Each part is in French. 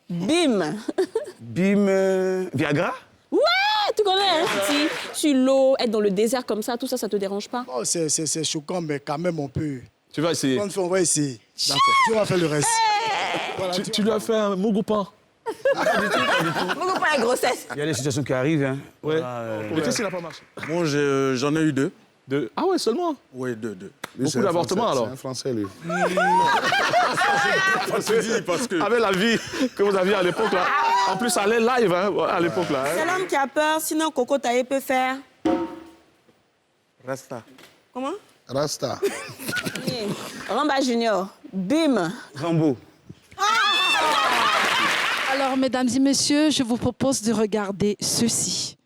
Bim. Bim, Viagra? Ouais, tu connais, hein? Si, sur l'eau, être dans le désert comme ça, tout ça, ça te dérange pas? Oh, c'est choquant, mais quand même, on peut. Tu vas essayer. Quand on va essayer. D'accord. Tu vas faire le reste. Voilà, Tu lui as fait un mogoupan. Pourquoi pas la grossesse? Il y a des situations qui arrivent, hein. Ouais. Mais qu'est-ce qui n'a pas marché? Moi, j'en ai eu deux. Ah ouais, seulement? Oui, deux. Beaucoup d'avortements, alors? C'est un Français, lui. Parce que... Avec la vie que vous aviez à l'époque, là. En plus, ça allait live, hein, à l'époque, là. C'est l'homme qui a peur, sinon Coco Taï peut faire. Rasta. Comment? Rasta. Ramba Junior, bim. Rambo. Alors, mesdames et messieurs, je vous propose de regarder ceci.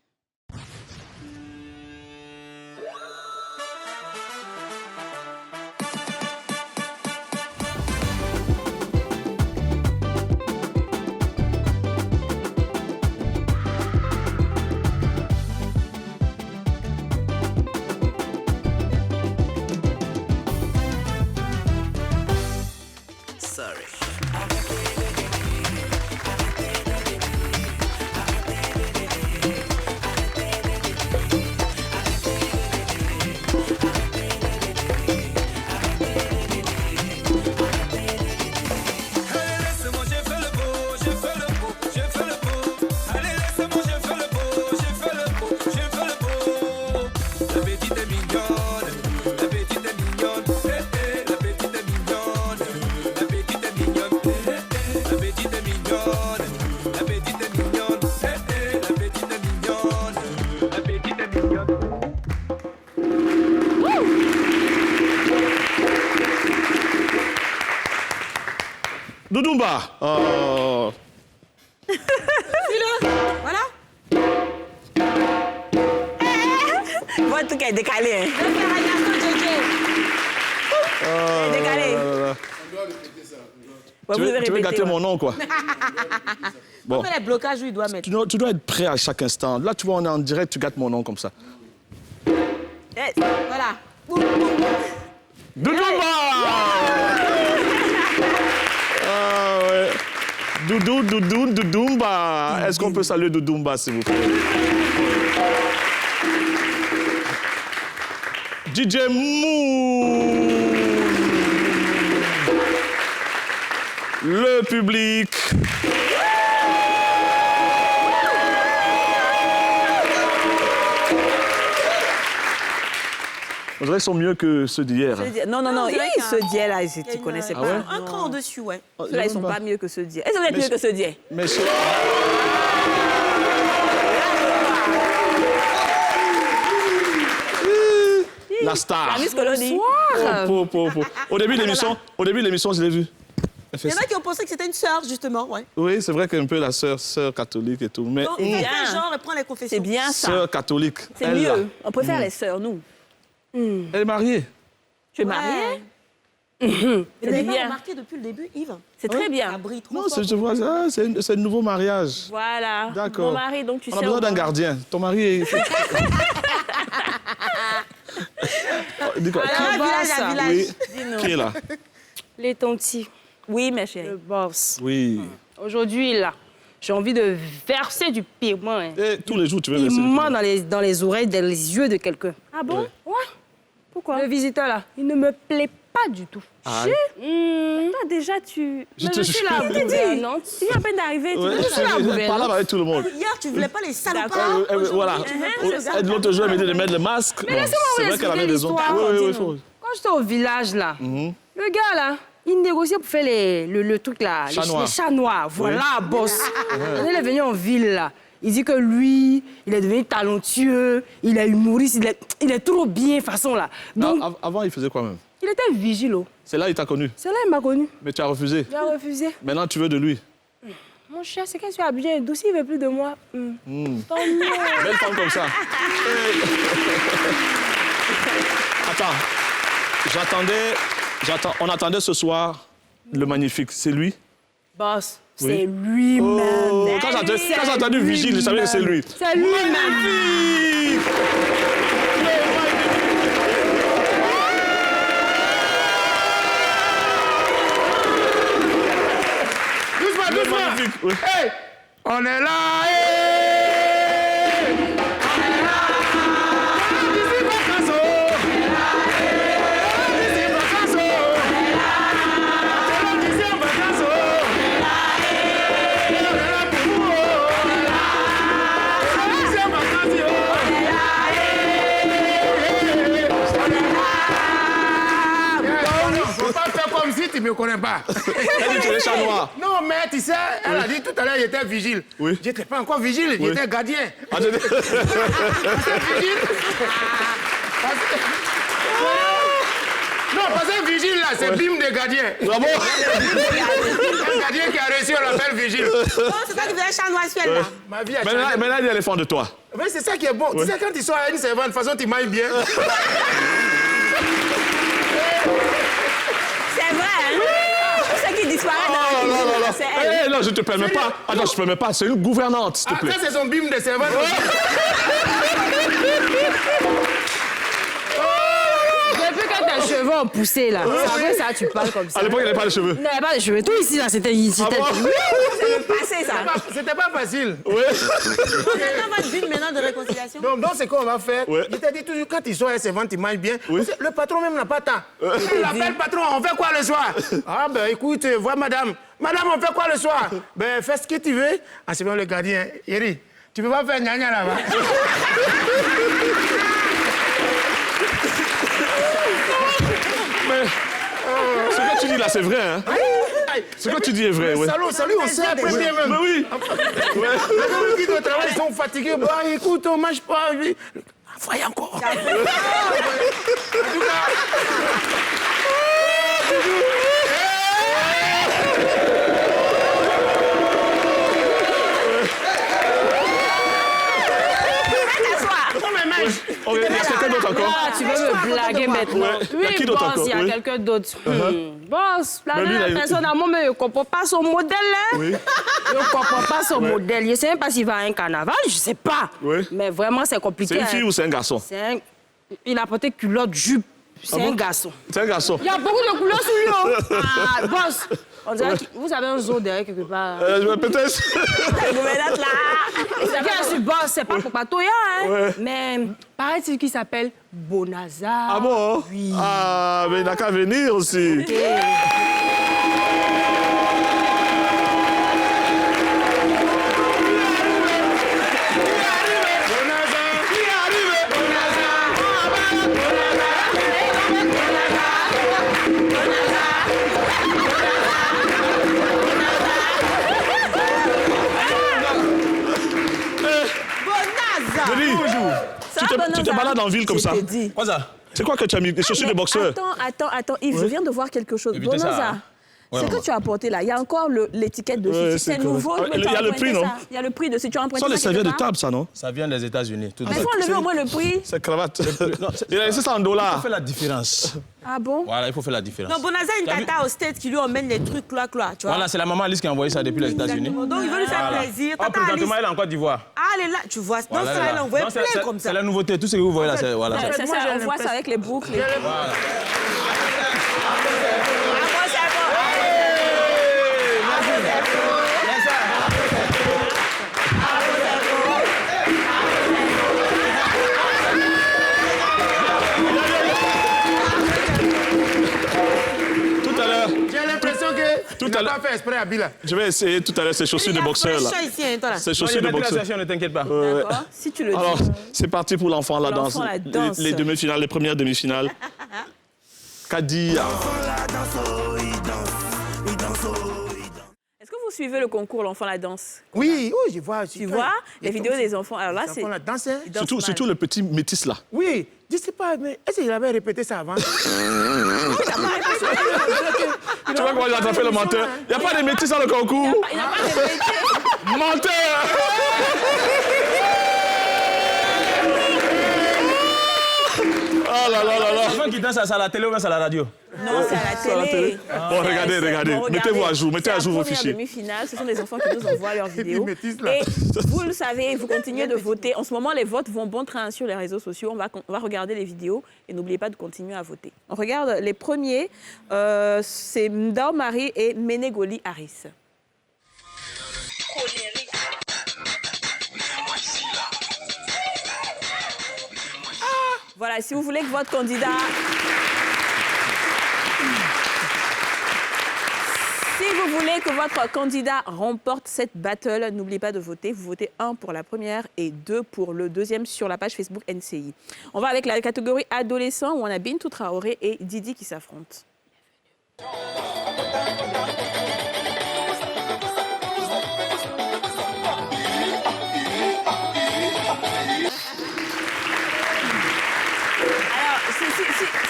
Doudoumba. Voilà. Votre truc est décalé. Hein. Décalé. Tu veux gâter mon nom, quoi. Bon. Mais les blocages, il doit mettre. Tu dois être prêt à chaque instant. Là, tu vois, on est en direct, tu gâtes mon nom comme ça. Voilà. Doudoumba. Ah ouais. Doudoumba. Est-ce qu'on peut saluer Doudoumba, s'il vous plaît? DJ Moon. Le public. On dirait qu'ils sont mieux que ceux d'hier. Hein. Non, ceux d'hier, là, tu connaissais pas. ouais? Un cran au-dessus, ouais. Oh, Ceux-là, ils sont pas mieux que ceux d'hier. Est-ce que vous êtes mieux que ceux d'hier? Mais la star. La Miss Colonie. Au début de l'émission, je l'ai vu. Il y en a qui ont pensé que c'était une sœur, justement, ouais. Oui, c'est vrai qu'un peu la sœur catholique et tout. Mais Donc, il fait genre, elle prend les confessions. C'est bien ça. sœur catholique. C'est elle, là. mieux. On préfère les sœurs, nous. Elle est mariée. Tu es mariée? Vous n'avez pas remarqué depuis le début, Yves? C'est très bien. Ça brille trop Non, fort. je vois ça, c'est un nouveau mariage. Voilà. D'accord. Mon mari, donc tu sais. On a besoin d'un gardien. Ton mari est... Dis quoi? Village. Oui. Qui est là? Les tontis, Oui, ma chérie. le boss. Oui. Aujourd'hui, là, j'ai envie de verser du piment. Hein. Et tous les jours, tu veux verser le Piment piment. dans les oreilles, dans les yeux de quelqu'un. Ah bon? Ouais. Pourquoi? Le visiteur, là, il ne me plaît pas du tout. Ah, Toi, déjà, tu... je Mais te je suis la gouvernante. Tu viens à peine d'arriver, tu Ouais, veux je ça, la parle gouvernante. avec tout le monde. Hier, tu voulais pas les salopards. Voilà. c'est L'autre jour, elle m'a dit de mettre le masque. Mais laissez-moi C'est vous vrai qu'elle avait expliquer raison. l'histoire. Oui, oui, Dis-nous. il faut. Quand j'étais au village, là, le gars, là, il négociait pour faire le truc, là. Chat noir. Les chats noirs. Voilà, boss. Quand il est venu en ville, là, il dit que lui, il est devenu talentueux, il est humoriste, il est trop bien, façon, là. Donc, Avant, il faisait quoi même? il était vigile. C'est là qu'il t'a connu. C'est là qu'il m'a connu. Mais tu as refusé. Il a refusé. Maintenant, tu veux de lui. Mon cher, c'est qu'elle soit bien douce, il veut plus de moi. Tant mieux. Belle femme comme ça. Attends, on attendait ce soir le magnifique. C'est lui? Boss, Oui. c'est lui-même. Oh, quand j'ai entendu Vigile, je savais que c'est lui. C'est lui-même. Magnifique! Le magnifique. Oui. Hey, on est là. Tu me connais pas. Elle dit que tu es chat noir. Non, mais tu sais, elle a dit tout à l'heure, il était vigile. Oui. J'étais pas encore vigile, j'étais gardien. Ah, Vigile. Non, parce que vigile, là, c'est bim de gardien. Bravo. Un gardien qui a reçu, on l'appelle vigile. Oh, c'est toi qui faisais chat noir suel, là. Ma vie a Maintenant, changé. elle dit elle est fan de toi. Oui, c'est ça qui est bon. Tu sais, quand tu sors à une servante, de toute façon, tu manges bien. C'est vrai, hein? Tout ce qui disparaît dans la cuisine, c'est elle. Eh, non, je te permets pas. Attends, je te permets pas. C'est une gouvernante, s'il te plaît. Ça, c'est son bim de servante. Depuis quand tes cheveux ont poussé, là, c'est après ça tu parles comme ça. À l'époque, il n'y avait pas de cheveux. Non, il n'y a pas de cheveux. Tout ici, là, c'était ici. Ah bon? C'est le passé, ça. C'était pas facile. Oui. Maintenant, votre but maintenant de réconciliation. Donc c'est quoi on va faire. Ouais. Je t'ai dit toujours, quand tu sors à servante, tu manges bien. Oui. Parce que le patron même n'a pas temps. Il appelle patron, on fait quoi le soir? Ah ben écoute, vois madame. Madame, on fait quoi le soir? Ben fais ce que tu veux. En ce moment, le gardien, Yeri, tu peux pas faire gna-gna là-bas. Mais ce que tu dis là, c'est vrai, hein? Ce que tu dis est vrai, oui. Salut, on sait après bien même. Mais oui. Les gens qui doivent travailler, ils sont fatigués. Bah écoute, on mange pas. Voyez encore. En tout cas. Il y a quelqu'un d'autre encore? Ah, tu veux me blaguer maintenant? Ouais. Il y a qui d'autre boss, encore? il y a Oui. quelqu'un d'autre. Boss, la Mais lui, dernière il a- personne à moi, mais je ne comprends pas son modèle. Hein? Oui. Je ne comprends pas son modèle. Je ne sais même pas s'il va à un carnaval, je ne sais pas. Oui. Mais vraiment, c'est compliqué. C'est une fille hein. ou c'est un garçon? Il a porté culotte, jupe. C'est bon? un garçon. C'est un garçon. Il y a beaucoup de couleurs sur lui. Oh. Ah, boss, on dirait que vous avez un zoo derrière quelque part. Peut-être. Gouvernante, là. C'est bien sûr, boss, c'est pas pour Patoya, hein. Ouais. Mais paraît-il qu'il s'appelle Bonazar. Ah bon? Oui. Ah, mais il n'a qu'à venir aussi. Bonaza. Denis, Ça va, tu te Bonaza? balades en ville comme ça. Je te dis. Quoi ça? C'est quoi que tu as mis? Des chaussures de boxeur? Attends, Yves, je viens de voir quelque chose. Évitez ça, Bonaza, hein. Ouais, ce maman. que tu as apporté là, il y a encore l'étiquette dessus. Ouais, Si c'est c'est nouveau, correct. mais Il y tu as a le emprunté prix, non? ça. Il y a le prix dessus. Tu as Ce emprunté sont les ça serviettes de quelque part? table, ça, non? Ça vient des États-Unis. Tout Mais il ça. faut enlever au moins le prix. C'est cravate. Non, Il a laissé ça en Il dollars. faut faire la différence. Ah bon? Voilà, il faut faire la différence. Non, Bonaza a une Tu as vu? tata au States qui lui emmène les trucs clois, tu vois. Voilà, c'est la maman Alice qui a envoyé ça depuis les États-Unis. Exactement. Donc, il veut lui faire Voilà. plaisir. Oh, Tata Alice. présentement, elle est en Côte d'Ivoire. Ah, elle est là, tu vois. Voilà, Non, elle ça, est elle là. envoie Non, plein c'est- comme ça. C'est la nouveauté. Tout ce que vous voyez là, c'est voilà. C'est ça, on voit ça avec les boucles. Ah, bon, c'est bon. Tout à l'heure, J'ai l'impression que Tout tu à n'as l'heure. pas fait exprès à Bila. je vais essayer tout à l'heure ces chaussures Il y de a boxeur là. fraîcheur ici, hein, toi, là. Ces Non, chaussures j'ai de mettre la boxeur. session, ne t'inquiète pas. D'accord. Si tu le dis. Alors, c'est parti pour l'enfant la danse. L'enfant, la danse. Les demi-finales, les premières demi-finales. Kadia. Est-ce que vous suivez le concours L'Enfant la danse? Oui, oui, je vois. Tu vois les vidéos des enfants? Alors là, c'est. On a dansé. ils dansent mal. Surtout le petit métis là. Oui, je sais pas, mais est-ce qu'il avait répété ça avant? Tu vois comment il a attrapé le menteur? Il n'y a pas de métis dans le concours. Il n'a pas répété. Menteur! Oh là là là là! Les gens qui dansent à la télé ou même à la radio. Non, c'est à la télé. Bon, regardez. Mettez-vous à jour, mettez à jour vos fichiers. Demi-finale, ce sont des enfants qui nous envoient leurs vidéos. métis, là. Et vous le savez, vous continuez de voter. En ce moment, les votes vont bon train sur les réseaux sociaux. On va regarder les vidéos et n'oubliez pas de continuer à voter. On regarde les premiers. C'est Ndao Marie et Menegoli Harris. si vous voulez que votre candidat... Si vous voulez que votre candidat remporte cette battle, n'oubliez pas de voter. Vous votez 1 pour la première et 2 pour le deuxième sur la page Facebook NCI. On va avec la catégorie adolescent où on a Bintou Traoré et Didi qui s'affrontent. Alors,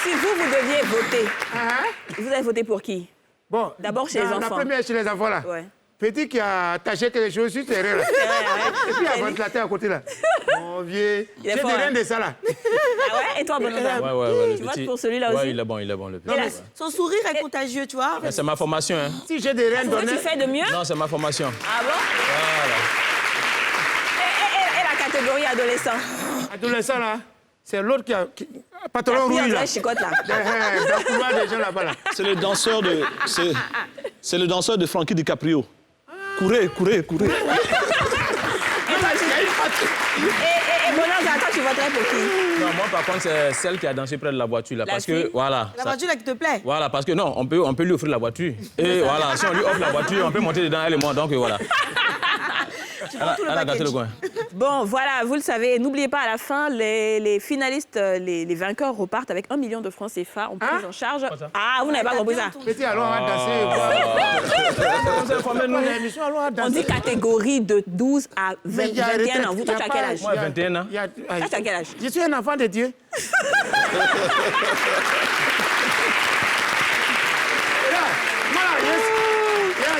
si vous deviez voter, vous allez voter pour qui? Bon, d'abord chez les enfants. La première chez les enfants, là. Ouais. Petit qui a attaché quelque chose sur terrain, là. Et puis il y a un ventilateur à côté, là. Mon vieux, j'ai des reins de ça, là. Ah ouais? Et toi, Bonanda? Ouais, Tu votes pour celui-là aussi? Ouais, il est bon, le petit. Son sourire est contagieux, tu vois. C'est ma formation, hein. Si j'ai des reins Toi, données... tu fais de mieux? Non, c'est ma formation. Ah bon? Voilà. Et la catégorie adolescent? Adolescent, là, c'est l'autre qui a... Pantalon rouge, là. Chicote, là. Dans le couloir des gens là-bas, là. C'est le danseur de... C'est le danseur de Frankie DiCaprio. Courez. Et Bonanda, toi, tu voterais pour qui? Non, moi, par contre, c'est celle qui a dansé près de la voiture, là. Parce que, voilà. La voiture là qui te plaît. Voilà, parce que non, on peut lui offrir la voiture. Et voilà, si on lui offre la voiture, on peut monter dedans, elle et moi. Donc voilà. Elle a gâté le coin. Bon, voilà, vous le savez. N'oubliez pas, à la fin, les finalistes, les vainqueurs repartent avec 1 million de francs CFA en prise en charge. Ah, vous n'avez pas compris ça? Petit, allons, on va danser. On dit catégorie de 12 à 21 ans. Vous, toi, tu as quel âge? Moi, 21 ans. Toi, tu as quel âge? Je suis un enfant de Dieu.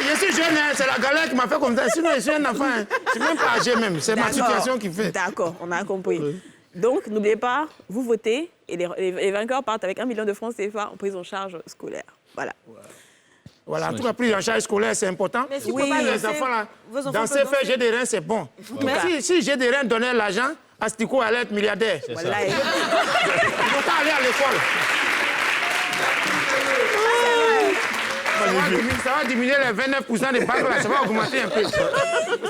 Je suis jeune, hein, c'est la galère qui m'a fait comme ça. Sinon, je suis un enfant. Hein. Je ne suis même pas âgé même. C'est ma situation qui fait. D'accord, on a compris. Donc, n'oubliez pas, vous votez et les vainqueurs partent avec 1 million de francs CFA en prise en charge scolaire. Voilà. Voilà, en tout cas, prise en charge scolaire, c'est important. Mais si Oui, vous pouvez les danser, enfants, là, vos enfants danser, peuvent faire danser. j'ai des reins, c'est bon. Si j'ai des reins, donner l'argent, Astico allait être milliardaire. Voilà. Il faut pas aller à l'école. Ça va diminuer les 29% des bacs, là, ça va augmenter un peu.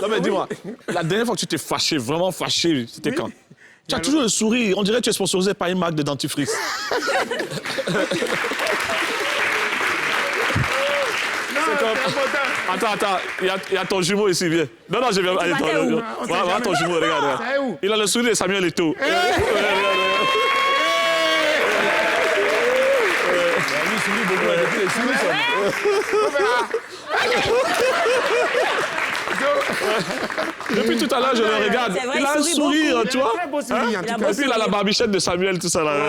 Non mais dis-moi, la dernière fois que tu t'es fâché, vraiment fâché, c'était quand? Tu as toujours le sourire, on dirait que tu es sponsorisé par une marque de dentifrice. Attends, il y a ton jumeau ici, viens. Non, je viens. Allez, voilà ton jumeau, regarde. Il a le sourire de Samuel Eto'o. Depuis tout à l'heure, je le regarde. C'est vrai, Il a un il sourit sourire, beaucoup. tu vois. Très beau sourire, en tout cas. Et puis il a la barbichette de Samuel, tout ça là. Oh,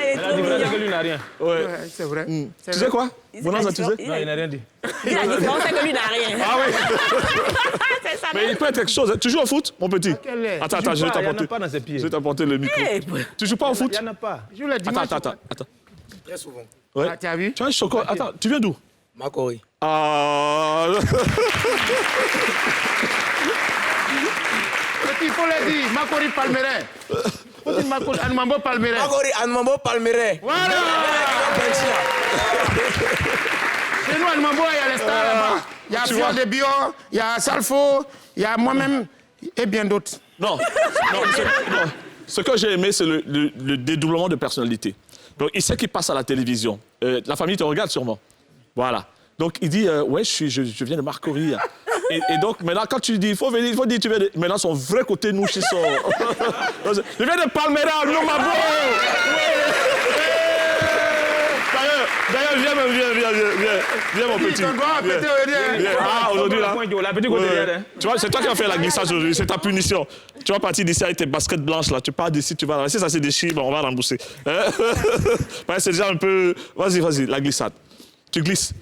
il est La trop différence, c'est que mignon. lui n'a rien. Ouais. Ouais, c'est vrai. Tu sais quoi? Bonanza, tu sais? Non, il n'a rien dit. La différence, c'est que lui n'a rien. Ah oui. C'est ça. Mais il peut être quelque chose. Tu joues au foot, mon petit? quel est? Attends, je vais Il n'y en a t'apporter. pas dans ses pieds. Je vais t'apporter le micro. Eh, Tu joues pas au foot? Il n'y en a pas. Je le dimanche. Attends. Très souvent. Ouais. Ah, tu as vu? Tu as un chocolat. Attends, tu viens d'où? Makori. Ah. Il faut le dire, Makori Palmeret. Faut dire Makori Anmambo Palmeret. Makori Anmambo Palmeret. Voilà! Chez nous, Anmambo, il y a les stars là-bas. Il y a Fior de Bio, il y a Salfo, il y a moi-même et bien d'autres. Non. Ce que j'ai aimé, c'est le dédoublement de personnalité. Donc, il sait qu'il passe à la télévision. La famille te regarde sûrement. Voilà. Donc, il dit, ouais, je viens de Marcory. Et donc, maintenant, quand tu dis, il faut dire, tu viens de... Maintenant, son vrai côté, nous, chez son... Je viens de Palmera, non, ma beau. D'ailleurs, viens, mon petit. Viens. Ah, aujourd'hui, là. La petite côté derrière. Tu vois, c'est toi qui vas faire la glissade aujourd'hui, c'est ta punition. Tu vas partir d'ici avec tes baskets blanches, là. Tu pars d'ici, tu vas... Si ça se déchire, bon, on va rembourser. C'est déjà un peu... Vas-y, la glissade. Tu glisses.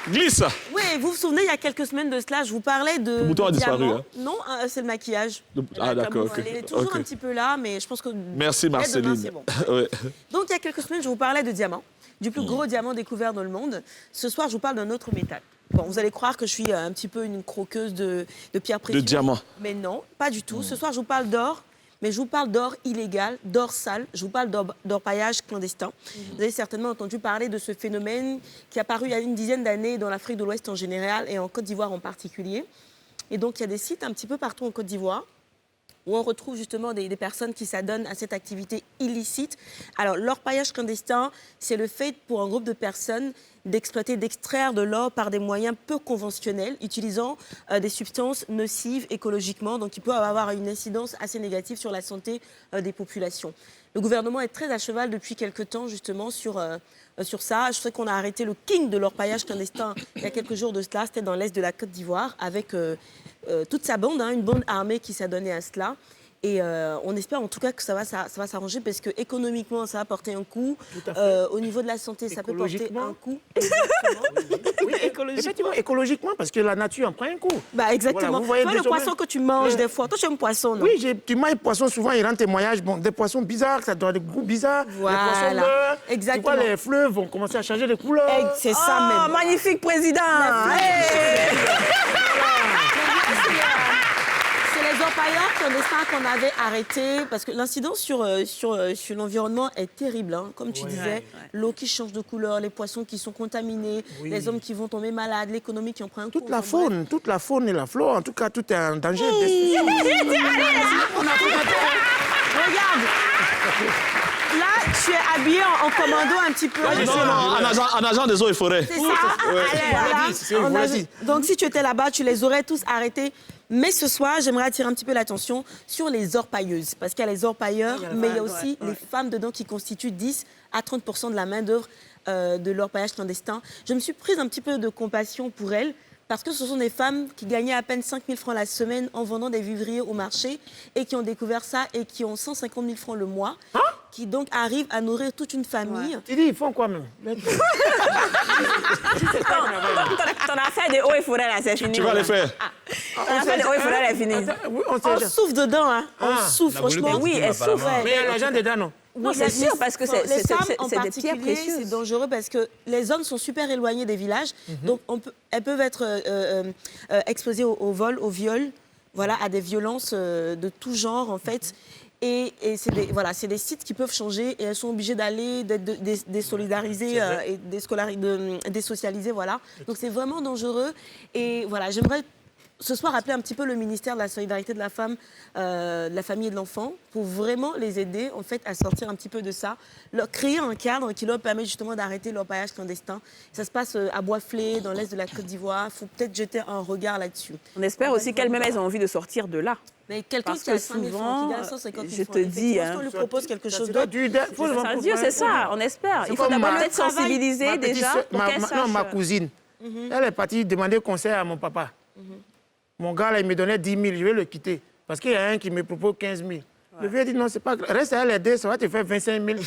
Glisse. Oui, vous vous souvenez, il y a quelques semaines de cela, je vous parlais de. Le bouton a disparu, diamant. hein. Non, c'est le maquillage. Ah, d'accord, ok. Elle est toujours Ok. un petit peu là, mais je pense que. Merci, dès demain, Marceline. c'est bon. Ouais. Donc, il y a quelques semaines, je vous parlais de diamant, du plus gros diamant découvert dans le monde. Ce soir, je vous parle d'un autre métal. Bon, vous allez croire que je suis un petit peu une croqueuse de pierres précieuses. diamants. Mais non, pas du tout. Ce soir, je vous parle d'or, mais je vous parle d'or illégal, d'or sale, je vous parle d'orpaillage clandestin. Vous avez certainement entendu parler de ce phénomène qui est apparu il y a une dizaine d'années dans l'Afrique de l'Ouest en général et en Côte d'Ivoire en particulier. Et donc, il y a des sites un petit peu partout en Côte d'Ivoire où on retrouve justement des personnes qui s'adonnent à cette activité illicite. Alors, l'orpaillage clandestin, c'est le fait pour un groupe de personnes d'exploiter, d'extraire de l'or par des moyens peu conventionnels, utilisant des substances nocives écologiquement, donc qui peuvent avoir une incidence assez négative sur la santé des populations. Le gouvernement est très à cheval depuis quelque temps, justement, sur ça. Je sais qu'on a arrêté le king de l'orpaillage clandestin il y a quelques jours de cela. C'était dans l'est de la Côte d'Ivoire, avec toute sa bande, une bande armée qui s'adonnait à cela. Et on espère en tout cas que ça va s'arranger parce que économiquement ça va porter un coup. Au niveau de la santé, ça peut porter un coup. Oui, effectivement, écologiquement, parce que la nature en prend un coup. Bah, exactement. Voilà, vous voyez le poisson que tu manges des fois. Toi, tu aimes poisson, non? Oui, tu manges poisson, souvent ils rendent témoignage. Bon, des poissons bizarres, ça donne des goûts bizarres. Voilà. Les poissons meurent. Exactement. Tu vois, les fleuves vont commencer à changer de couleur. C'est ça même. Magnifique président. Les orpailleurs clandestins qu'on avait arrêtés, parce que l'incidence sur l'environnement est terrible. Hein. Comme tu disais, l'eau qui change de couleur, les poissons qui sont contaminés, les hommes qui vont tomber malades, l'économie qui en prend un coup. Toute la faune et la flore, en tout cas, tout est en danger. Regarde. Là, tu es habillé en commando un petit peu. En agent des eaux et forêts. C'est ça. Voilà. Donc, si tu étais là-bas, tu les aurais tous arrêtés. Mais ce soir, j'aimerais attirer un petit peu l'attention sur les orpailleuses. Parce qu'il y a les orpailleurs, mais il y a aussi les femmes dedans qui constituent 10 à 30% de la main-d'œuvre de l'orpaillage clandestin. Je me suis prise un petit peu de compassion pour elles. Parce que ce sont des femmes qui gagnaient à peine 5 000 francs la semaine en vendant des vivriers au marché et qui ont découvert ça et qui ont 150 000 francs le mois, qui donc arrivent à nourrir toute une famille. Tu dis, ils font quoi même? Ton affaire de eau et forêt, là, c'est fini. Tu vas les faire. Ton affaire de eau et forêt, elle est finie. On souffre dedans, hein. On souffre, franchement. Oui, elle souffre. Mais il y a l'argent dedans, non? Non, c'est sûr, parce que c'est les femmes en des pierres particulier, précieuses. c'est dangereux parce que les zones sont super éloignées des villages. Donc, elles peuvent être exposées au vol, au viol, voilà, à des violences de tout genre, en fait. Et c'est des sites qui peuvent changer et elles sont obligées d'aller, d'être désolidarisées et désocialisées, voilà. Donc, c'est vraiment dangereux. Et voilà, j'aimerais ce soir appeler un petit peu le ministère de la Solidarité de la Femme, de la Famille et de l'Enfant pour vraiment les aider en fait à sortir un petit peu de ça, leur créer un cadre qui leur permet justement d'arrêter l'orpaillage clandestin. Ça se passe à Boisflé, dans l'est de la Côte d'Ivoire. Il faut peut-être jeter un regard là-dessus. On espère aussi qu'elles-mêmes elles ont envie de sortir de là. Mais quelqu'un Parce qui a que 5 000 francs, souvent, qui gagne 150 000 je francs, te dis, on lui propose quelque chose Ça d'autre. C'est ça, on espère. Il faut d'abord peut-être sensibiliser déjà pour qu'elles sachent. Non, ma cousine, elle est partie demander conseil à mon papa. Mon gars, là, il me donnait 10 000, je vais le quitter. Parce qu'il y a un qui me propose 15 000. Le vieux dit non, c'est pas grave. Reste à l'aider, ça va te faire 25 000. Tu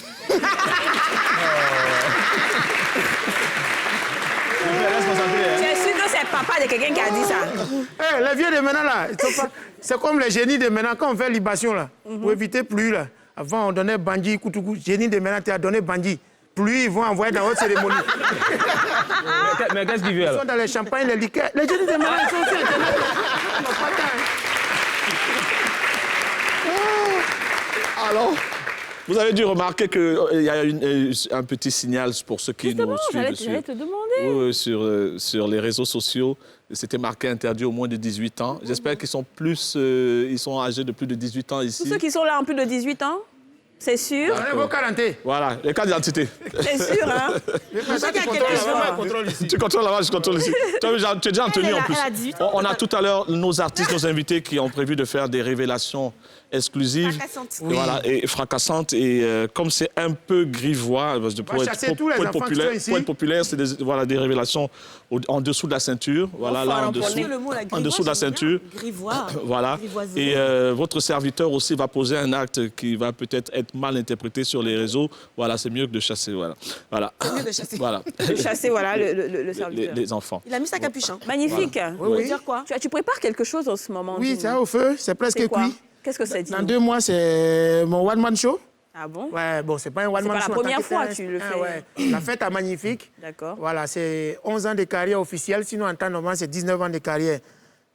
es sûr que c'est papa de quelqu'un qui a dit ça? Les vieux de maintenant, là, c'est comme les génies de maintenant. Quand on fait libation, là, pour éviter pluie, là. Avant, on donnait Bandji, Koutoukou. Génie de maintenant, tu as donné Bandji. Pluie, ils vont envoyer dans votre cérémonie. Mais qu'est-ce qu'il veut Ils alors? sont dans les champagnes, les liqueurs. Les génies de maintenant, ils sont aussi Internet. Ils n'ont pas de temps. Alors, vous avez dû remarquer qu'il y a un petit signal pour ceux qui nous suivent J'allais te demander. sur les réseaux sociaux. C'était marqué interdit au moins de 18 ans. J'espère qu'ils sont ils sont âgés de plus de 18 ans ici. Tous ceux qui sont là en plus de 18 ans, c'est sûr. Donnez vos quarantés. Voilà, les cartes d'identité. C'est sûr, hein? Tu contrôles là-bas, je contrôle ici. Tu es déjà en tenue en plus. Elle a 18 ans. On a tout à l'heure nos artistes, nos invités qui ont prévu de faire des révélations exclusives. Fracassantes. Voilà, et fracassantes. Et comme c'est un peu grivois, pour être populaire, c'est des révélations en dessous de la ceinture. Voilà, là, en dessous de la ceinture. Grivois. Voilà. Grivoisé. Et votre serviteur aussi va poser un acte qui va peut-être être mal interprété sur les réseaux. Voilà, c'est mieux que de chasser. Voilà. C'est mieux de chasser. Voilà. De chasser, voilà, le serviteur. Les enfants. Il a mis sa capuche. Hein. Magnifique. Oui. Dire quoi? Tu prépares quelque chose en ce moment? Oui, dis-nous. c'est au feu, c'est presque C'est quoi? cuit. Qu'est-ce que c'est? Dans dis-nous. 2 mois, c'est mon one-man show. Ah bon? Ouais, bon, c'est pas un one-man pas show. la en première tant que fois tel. que tu le fais. Ouais. La fête à Magnifique. D'accord. Voilà, c'est 11 ans de carrière officielle. Sinon, en temps normal, c'est 19 ans de carrière.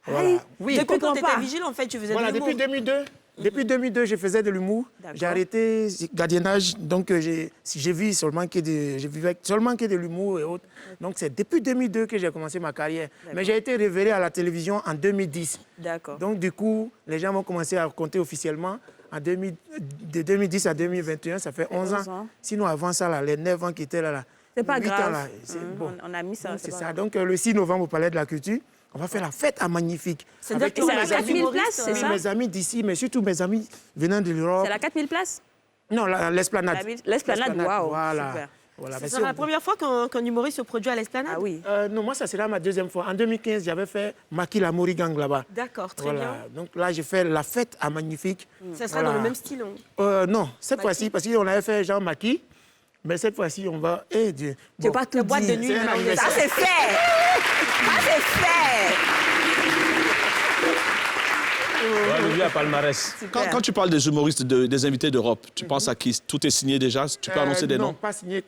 Voilà. Oui, je Depuis quand comprends tu étais pas. vigile, en fait, tu faisais Voilà, de l'humour. depuis 2002. Depuis 2002, je faisais de l'humour. D'accord. J'ai arrêté gardiennage, donc j'ai vivais seulement que de l'humour et autres. Donc c'est depuis 2002 que j'ai commencé ma carrière. Mais j'ai été révélé à la télévision en 2010. D'accord. Donc du coup, les gens vont commencer à compter officiellement. De 2010 à 2021, ça fait 11 ans. Sinon, avant ça, là, les 9 ans qui étaient là, C'est pas 8 grave. ans, là, bon. On a mis ça. C'est pas ça. grave. Donc le 6 novembre au Palais de la Culture, on va faire la fête à Magnifique. C'est-à-dire Avec que tous c'est à mes 4000 amis. places, c'est Oui, ça? mes amis d'ici, mais surtout mes amis venant de l'Europe. C'est la 4000 places? Non, l'Esplanade. L'Esplanade, waouh. Voilà. Super. Voilà. Ce Mais sera si la on- première fois qu'un humoriste se produit à l'Esplanade? Ah oui. Non, moi, ça sera ma deuxième fois. En 2015, j'avais fait Maki la Morigang là-bas. D'accord, très Voilà. bien. Donc là, j'ai fait la fête à Magnifique. Ça sera Voilà. dans le même style. Hein. Non, cette fois-ci, parce qu'on avait fait Jean Maki, mais cette fois-ci, on va... Eh Dieu. Tu Bon. pas tout La boîte de dire. nuit. C'est un maintenant, anniversaire. Ça, c'est fait. Ça, c'est fait. Olivier à palmarès. Quand tu parles des humoristes, des invités d'Europe, tu penses à qui? Tout est signé déjà? Tu peux annoncer des Non, noms? pas signé,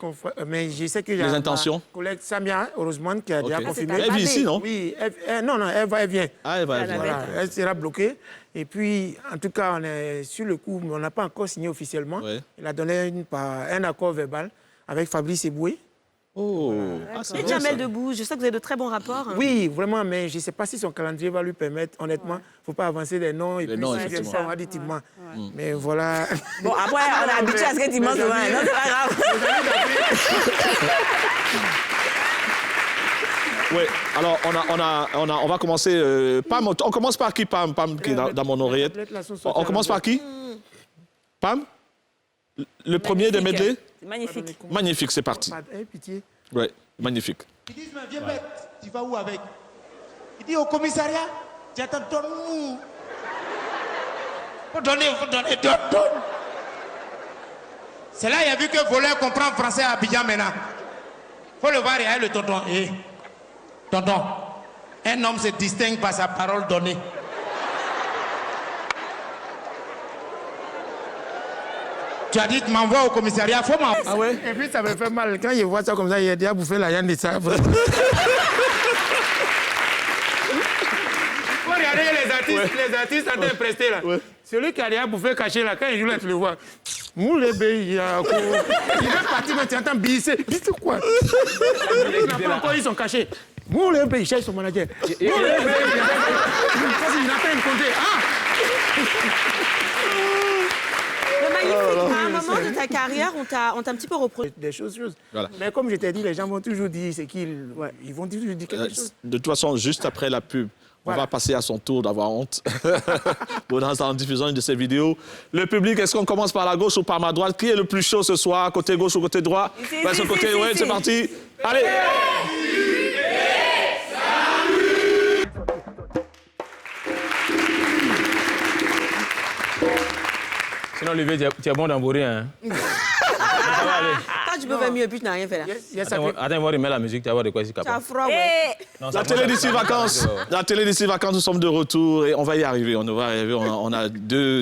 mais je sais que j'ai Les intentions? ma collègue Samia Orozman qui a déjà Ok. confirmé. Elle vit ici, non? Oui, non, elle vient. Ah, elle va. Elle Voilà, elle sera bloquée. Et puis, en tout cas, on est sur le coup, mais on n'a pas encore signé officiellement. Ouais. Il a donné un accord verbal avec Fabrice Eboué. Oh, ah, c'est Et bien, ça. Jamel Debbouze, je sais que vous avez de très bons rapports. hein. Oui, vraiment, mais je ne sais pas si son calendrier va lui permettre. Honnêtement, il ne faut pas avancer des noms. Et Les puis, noms, si je effectivement. viens pas, on va dire Timman. Mais voilà. Bon, après, on est habitué à ce que tu manges souvent. Non, c'est pas grave. Oui, alors on va commencer. Pam, on commence par qui, Pam, qui est dans mon oreillette? On commence par qui? Pam? Le premier des medley? C'est magnifique. Magnifique, c'est parti. Pitié. Oui, magnifique. Ils disent, mais viens bête, tu vas où avec? Il dit au commissariat, tu attends, donne-nous. Faut donner, donne. C'est là, il a vu que voleur comprend français à Abidjan maintenant. Faut le voir, il y a le tonton. Tonton, un homme se distingue par sa parole donnée. Tu as dit, tu m'envoies au commissariat, faut m'envoyer. Ah ouais? Et puis ça me fait mal. Quand je vois ça comme ça, il a déjà bouffé la yann de ça. Faut regarder les artistes en train de prester là. Celui qui a déjà bouffé caché là, quand il joue là, tu le vois. Moule il veut partir, mais tu entends bisser. Bisser quoi? Il n'a pas encore eu son cachet. Moule il cherche son manager. Moule il n'a pas une compter. Ah! Mais magnifique. À un moment de ta carrière, on t'a un petit peu reproché. Des choses. Voilà. Mais comme je t'ai dit, les gens vont toujours dire c'est qu'ils ils vont toujours dire quelque chose. De toute façon, juste après la pub, on va passer à son tour d'avoir honte. En diffusant une de ses vidéos. Le public, est-ce qu'on commence par la gauche ou par ma droite? Qui est le plus chaud ce soir? Côté gauche ou côté droit? Ici, côté, ici, ouais, ici. c'est parti. Allez! Sinon, Olivier, tu es bon dans bourrer, hein? Quand tu peux faire mieux, puis tu n'as rien fait là. Attends, on va remettre la musique, tu vas voir de quoi c'est Tu as capable. froid, ouais. Non, La télé d'ici vacances, nous sommes de retour et on va y arriver. On va arriver. On a deux,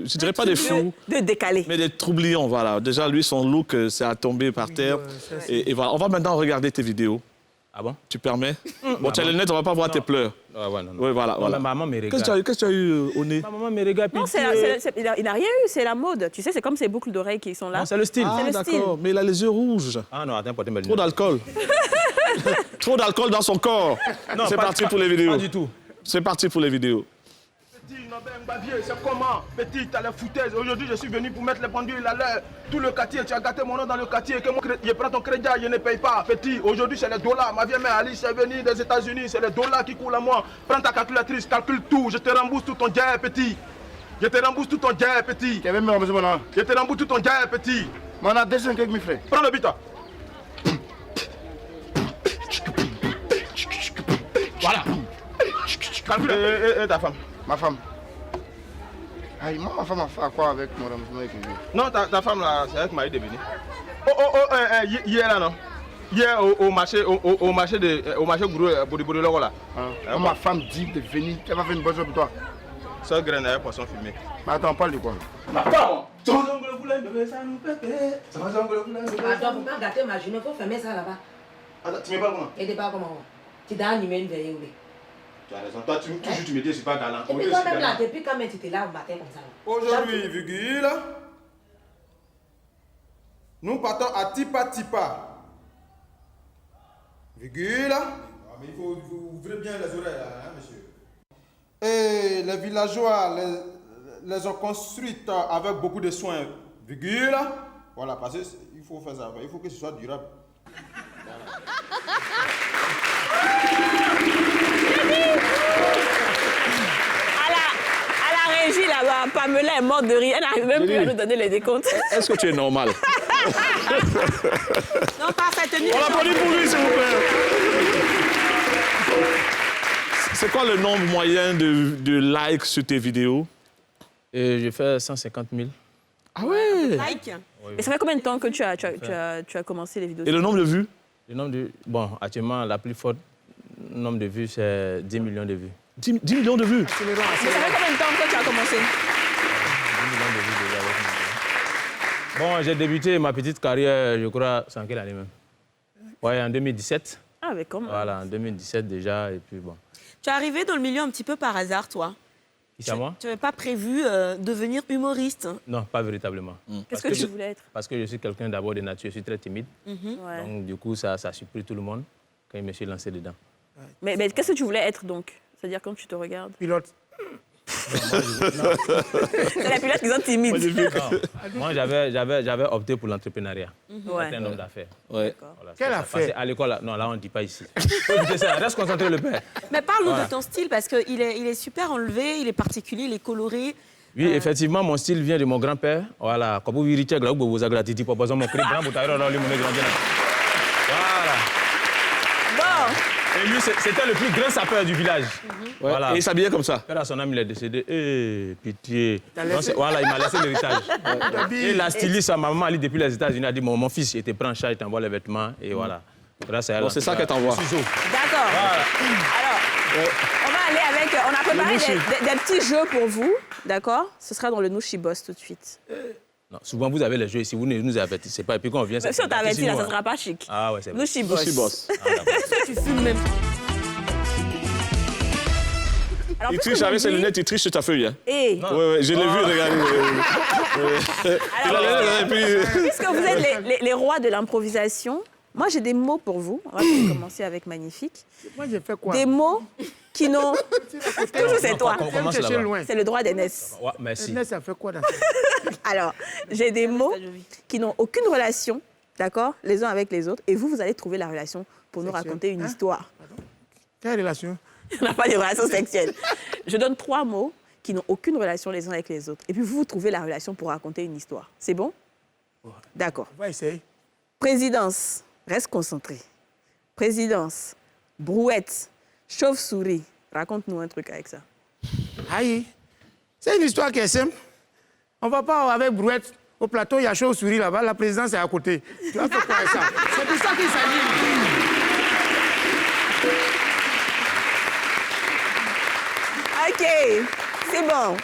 je dirais pas des fous, De décaler. mais des troublions. Voilà. Déjà, lui, son look, c'est à tomber par terre. Et voilà. On va maintenant regarder tes vidéos. Ah bon? Tu permets? Bon, tu as les lunettes, on va pas voir tes pleurs. Ah ouais, non. Oui, voilà. Non, voilà. mais maman me Qu'est-ce regarde. que tu as eu au nez? Ma maman me regarde, Non, pitié. il n'a rien eu, c'est la mode. Tu sais, c'est comme ces boucles d'oreilles qui sont là. Non, c'est le style. c'est le d'accord. Mais il a les yeux rouges. Ah non, attends, portez mes Trop lunettes. d'alcool. Trop d'alcool dans son corps. Non, C'est pas- parti pour les vidéos. Pas du tout. C'est parti pour les vidéos. Petit Nobel Bavier, c'est comment? Petit, t'as les foutaises. Aujourd'hui, je suis venu pour mettre les pendules à l'heure. Tout le quartier, tu as gâté mon nom dans le quartier. Que moi, je prends ton crédit, je ne paye pas. Petit, aujourd'hui, c'est les dollars. Ma vieille mère Alice est venue des États-Unis. C'est les dollars qui coulent à moi. Prends ta calculatrice, calcule tout. Je te rembourse tout ton jet, petit. Je te rembourse tout ton jet, petit. Je te rembourse tout ton jet, petit. Prends le bita. Voilà. Calcule. Et ta femme? Ma femme. Aïe, moi, ma femme a fait quoi avec mon remboursement avec lui? Non, ta femme là, c'est elle qui m'a eu de venir. Hier là, non? Hier au marché gros Bodi là. Quand ma femme dit de venir, elle va faire une bonne chose pour toi. Ça graine avec poisson fumé. Mais attends, on parle de quoi? Attends, pour pas gâter ma journée, il faut fermer ça là-bas. Attends, tu me parles comment? Et pas comment? Tu dois animer une veillée. Tu as raison. Toi, toujours tu me dis, je suis pas galant. Et puis toi-même là, depuis quand tu étais là au matin comme ça? Aujourd'hui, virgule, nous partons à Tipa Tipa. Virgule. Ah, mais il faut ouvrir bien les oreilles là, hein, monsieur. Et les villageois les ont construites avec beaucoup de soins. Virgule. Voilà, parce qu'il faut faire ça. Il faut que ce soit durable. À la régie, là-bas, Pamela est morte de rire. Elle n'arrive même plus à nous donner les décomptes. Est-ce que tu es normal? Non, pas sa tenue. On l'applaudit pour lui, s'il vous plaît. C'est quoi le nombre moyen de likes sur tes vidéos? Je fais 150 000. Ah ouais? Like. Et ça fait combien de temps que tu as commencé les vidéos? Et le nombre de vues? Le nombre de... Bon, actuellement, la plus forte nombre de vues, c'est 10 millions de vues. 10 millions de vues? Ça fait combien de temps que tu as commencé? 10 millions de vues déjà avec moi. Bon, j'ai débuté ma petite carrière, je crois, c'est en quelle année même? Ouais, en 2017. Ah, mais comment? Voilà, en 2017 déjà, et puis bon. Tu es arrivé dans le milieu un petit peu par hasard, toi. C'est à moi? Tu n'avais pas prévu devenir humoriste. Non, pas véritablement. Qu'est-ce que tu voulais être? Parce que je suis quelqu'un d'abord de nature, je suis très timide. Ouais. Donc, du coup, ça a surpris tout le monde quand je me suis lancé dedans. Mais qu'est-ce que tu voulais être donc? C'est-à-dire quand tu te regardes? Pilote. C'est la pilote qui sont timides. Moi, j'avais opté pour l'entrepreneuriat. Ouais. J'étais un homme d'affaires. Ouais. Voilà, Quelle ça, affaire? parce qu'à l'école, non, là, on ne dit pas ici. Reste concentré, le père. Mais parle-nous Voilà. de ton style, parce qu'il est super enlevé, il est particulier, il est coloré. Oui, effectivement, mon style vient de mon grand-père. Voilà. Comme vous voyez, voilà. Bon, Et lui, c'était le plus grand sapeur du village. Ouais. Voilà. Et il s'habillait comme ça? Père à son âme, il est décédé. Pitié. Non, voilà, il m'a laissé l'héritage. Et la styliste, sa maman, elle, depuis les États-Unis, a dit mon fils, il te prend en charge, il t'envoie les vêtements. Et voilà. Grâce à elle. Bon, c'est ça qu'elle t'envoie. d'accord. Alors, on va aller avec... On a préparé des petits jeux pour vous, d'accord? Ce sera dans le Nushi Boss tout de suite. Non, souvent, vous avez les jeux ici, vous ne nous avertissez pas. Et puis quand on vient, Si on t'avertit, là, ça ne sera pas chic. Ah ouais, c'est bon. Nushi Boss. Nushi Boss. Tu fumes même. Alors, Il puisque triche avec vous ses dites- lunettes, il triche sur ta feuille. Hein? Et Ouais, je l'ai vu, regardez. alors, Et puis... puisque vous êtes les rois de l'improvisation, moi j'ai des mots pour vous. On va commencer avec magnifique. Moi, j'ai fait quoi? Des mots qui n'ont... Toujours c'est toi. On commence chercher là-bas. loin. C'est le droit d'aînesse. Ouais, merci. Ernest, ça fait quoi dans Alors, j'ai des mots qui n'ont aucune relation, d'accord, les uns avec les autres. Et vous allez trouver la relation pour nous raconter une histoire. Quelle relation? On n'a pas de relation sexuelle. Je donne 3 mots qui n'ont aucune relation les uns avec les autres. Et puis vous trouvez la relation pour raconter une histoire. C'est bon? D'accord. On va essayer. Présidence, reste concentré. Présidence, brouette, chauve-souris. Raconte-nous un truc avec ça. Aïe. C'est une histoire qui est simple. On ne va pas avec brouette. Au plateau, il y a chauve-souris là-bas. La présidence est à côté. Tu vas faire quoi avec ça? C'est de ça qu'il s'agit. OK, c'est bon.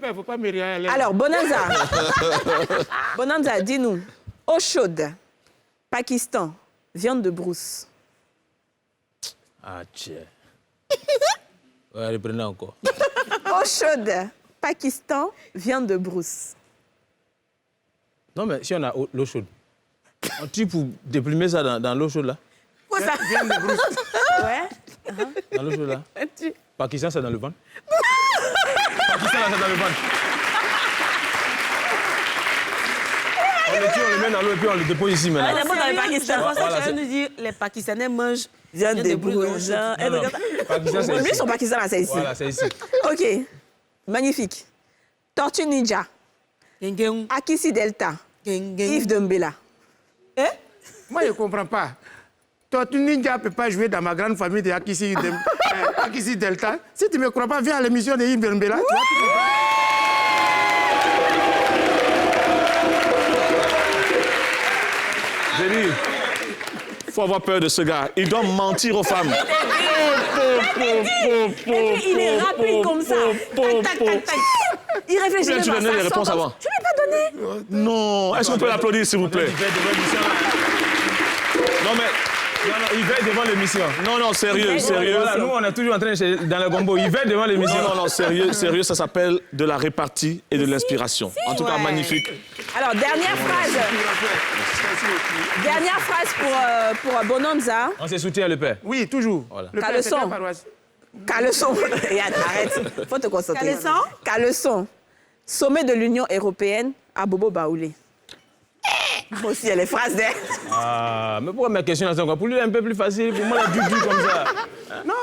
Il ne faut pas me rire. Alors, Bonanza. Bonanza, dis-nous. Eau chaude, Pakistan, viande de brousse. Ah, tiens. Ouais, reprenez encore. Eau chaude, Pakistan, viande de brousse. Non, mais si on a l'eau chaude, on tue pour déprimer ça dans l'eau chaude là. Quoi ça? Viande de brousse. Ouais. Dans l'eau chaude là. Pakistan, c'est dans le ventre. Pakistan, c'est dans le ventre. On le tue, on le met dans l'eau et puis on le dépose ici maintenant. D'abord dans le Pakistan. Je pensais Voilà, que tu c'est- allais nous dire les Pakistanais mangent Viande de brousse. Non, non. Pakistan, c'est Lui, ici. son Pakistan, là, c'est ici. Voilà, c'est ici. OK. Magnifique. Tortue Ninja, Geng, Akisi Delta, geng. Yves Dembélé. Moi, je ne comprends pas. Tortue Ninja ne peut pas jouer dans ma grande famille de Akisi Delta. Si tu ne me crois pas, viens à l'émission de Yves Dembélé. Tu vas tout comprendre. J'ai dit, il faut avoir peur de ce gars. Il doit mentir aux femmes. Il est rapide comme ça. Tac, tac, tac, tac. Il réfléchit Bien, tu même donnais à les ça, réponses sort comme- avant. Tu ne l'as pas donné. Non. Est-ce qu'on peut l'applaudir, s'il vous plaît? Non, mais Non, il veille devant l'émission. Non, sérieux. Voilà, nous, on est toujours en train de dans le gombo. Il veille devant l'émission. Non, sérieux, ça s'appelle de la répartie et de l'inspiration. En tout cas, magnifique. Alors, dernière phrase pour Bonanza. On se soutient, le père. Oui, toujours. Voilà. Le père, Caleçon. c'est quelle paroisse? Caleçon. Regarde, arrête. Faut te concentrer. Caleçon. Caleçon. Sommet de l'Union européenne à Bobo Baoulé. Moi aussi, il y a les phrases d'air. Ah, mais pourquoi ma question sont encore pour lui, elle est un peu plus facile. Pour moi, la du comme ça. Non.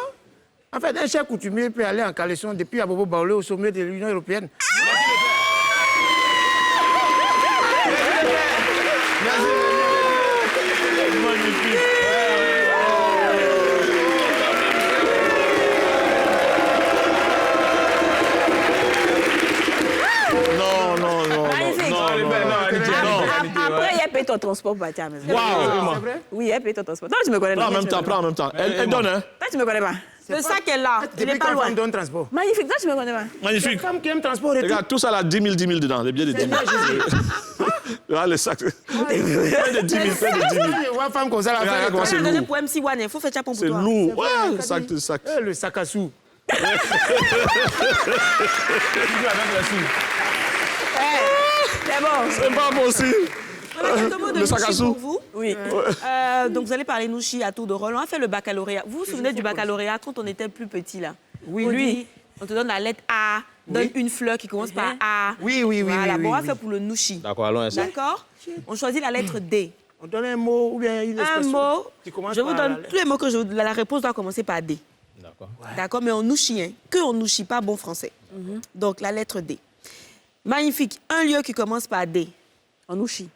En fait, un chef coutumier peut aller en caleçon depuis Abobo Baoulé au sommet de l'Union européenne. Après, il y a payé ton transport pour partir à la maison. Waouh! Oui, il a payé ton transport. Toi, tu me connais pas. Prends en même temps. Elle donne, hein? Toi, tu me connais pas. Le sac est là. Il Depuis n'est pas quand loin. femme donne transport? Magnifique. Toi, tu me connais pas. Magnifique. Les femmes qui aiment transport et tout. Regarde, tout ça, là, 10 000 dedans. Les billets de 10 000. Regarde les sacs. Plein de 10 000, plein de 10 000. Je vois femme comme ça, la Regarde femme. comment c'est On a donné lourd. pour MC One, il faut faire chapon pour C'est toi. lourd. Ouais, le sac de sac. Le sac à sous. C'est bon. C'est pas possible. Le sac à sous. pour vous. Oui. Donc vous allez parler nouchi à tour de rôle. On a fait le baccalauréat. Vous vous souvenez du baccalauréat quand on était plus petit là? Oui. Lui, on te donne la lettre A, donne une fleur qui commence par A. Oui. Voilà, bon, on va oui. faire pour le nouchi. D'accord, allons essayer. D'accord? On choisit la lettre D. On donne un mot ou bien une Un expression. mot. qui commence Je vous par donne tous les mots que je vous... La réponse doit commencer par D. D'accord. D'accord? Mais on nouchi, hein. Que on nouchi, pas bon français. Donc la lettre D. Magnifique. Un lieu qui commence par D. En Ouchi.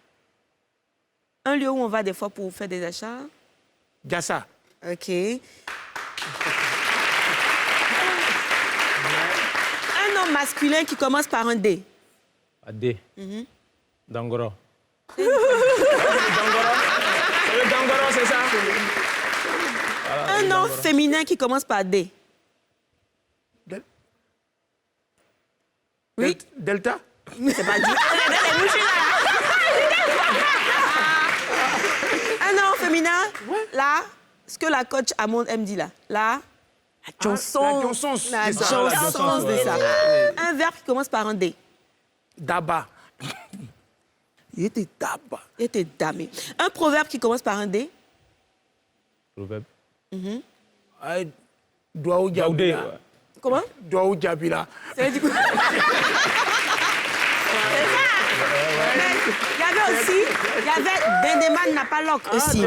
Un lieu où on va des fois pour faire des achats. Gassa. OK. Un homme masculin qui commence par un D. Adé. Dangoro. C'est Le Dangoro, c'est ça? un nom féminin qui commence par D. Oui. Delta. C'est pas du un nom féminin, là, ce que la coach Amon me dit là. Là, La Johnson. la c'est ça. Johnson, c'est ça. Un verbe qui commence par un D. Daba. Il était daba. Il était damé. Un proverbe qui commence par un D. Proverbe. Douaou Gaudé. Djabila. Comment? Douaou Djabila. Ça veut dire quoi? Il y avait aussi, Dendeman Napalok aussi.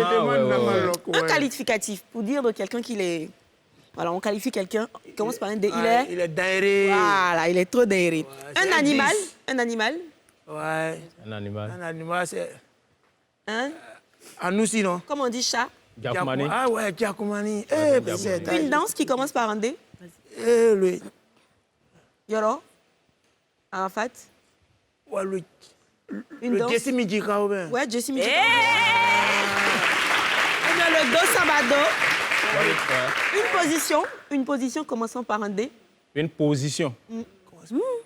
Un qualificatif pour dire de quelqu'un qu'il est... Voilà, on qualifie quelqu'un, il commence par un D. Il est daéré. Voilà, il est trop daéré. c'est Un un animal, 10. un animal. Ouais. Un animal. Un animal, c'est... Hein? À nous, sinon. Comment on dit chat? Giacoumani. Ah ouais, Giacoumani. Une danse qui commence par un D. Le... Yoro? Arafat? Ouais, Une le danse? Jesse Midjika, ou bien. Ouais, Jessie Midjika. Eh bien, le Do Sabado. Une position commençant par un D. Une position.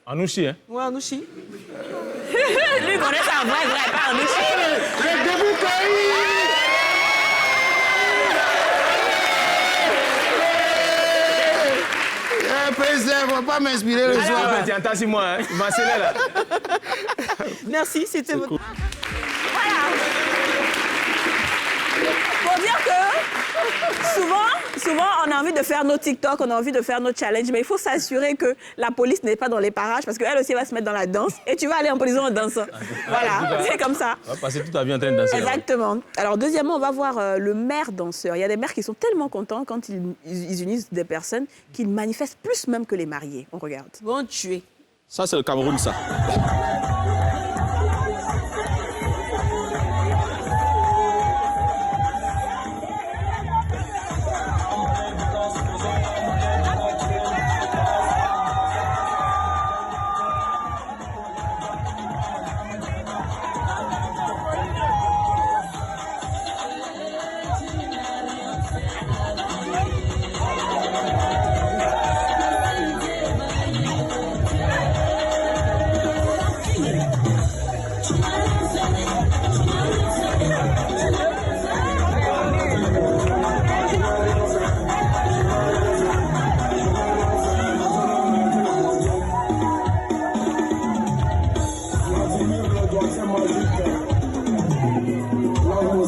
En Ouchi, hein? Ouais, en Ouchi. Lui connaît ça en vrai, pas en Ouchi. Le début président, il ne faut pas m'inspirer le soir. Ah, tu entends si moi, hein? Il m'a scellé là. Merci, c'était votre... Voilà. Pour dire que souvent, on a envie de faire nos TikTok, on a envie de faire nos challenges, mais il faut s'assurer que la police n'est pas dans les parages parce qu'elle aussi va se mettre dans la danse et tu vas aller en prison en dansant. Voilà, c'est comme ça. On va passer toute la vie en train de danser. Exactement. Alors, deuxièmement, on va voir le maire danseur. Il y a des maires qui sont tellement contents quand ils unissent des personnes qu'ils manifestent plus même que les mariés. On regarde. Ils vont tuer. Ça, c'est le Cameroun, ça.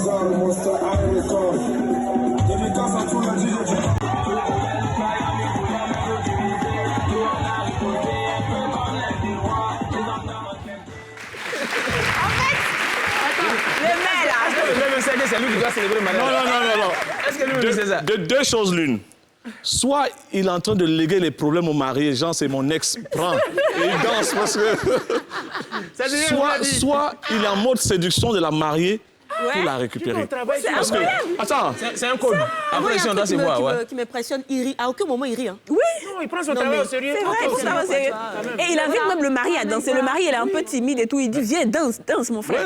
record, monster high record. Dédicace à tous les DJ. C'est lui qui doit célébrer le mariage. Non. Est-ce que lui c'est ça? De deux choses l'une. Soit il est en train de léguer les problèmes au mari, genre c'est mon ex, prends. Et il danse parce que... soit il est en mode séduction de la mariée pour la récupérer. Parce que... Attends. C'est un code. Après, si on doit se voir, ouais. Qui m'impressionne, il rit. À aucun moment, il rit. Hein. Oui. Non, il prend son travail au sérieux. C'est vrai, il prend son travail au sérieux. Et il invite même le mari à danser. Le mari, il est un peu timide et tout. Il dit, viens, danse, mon frère.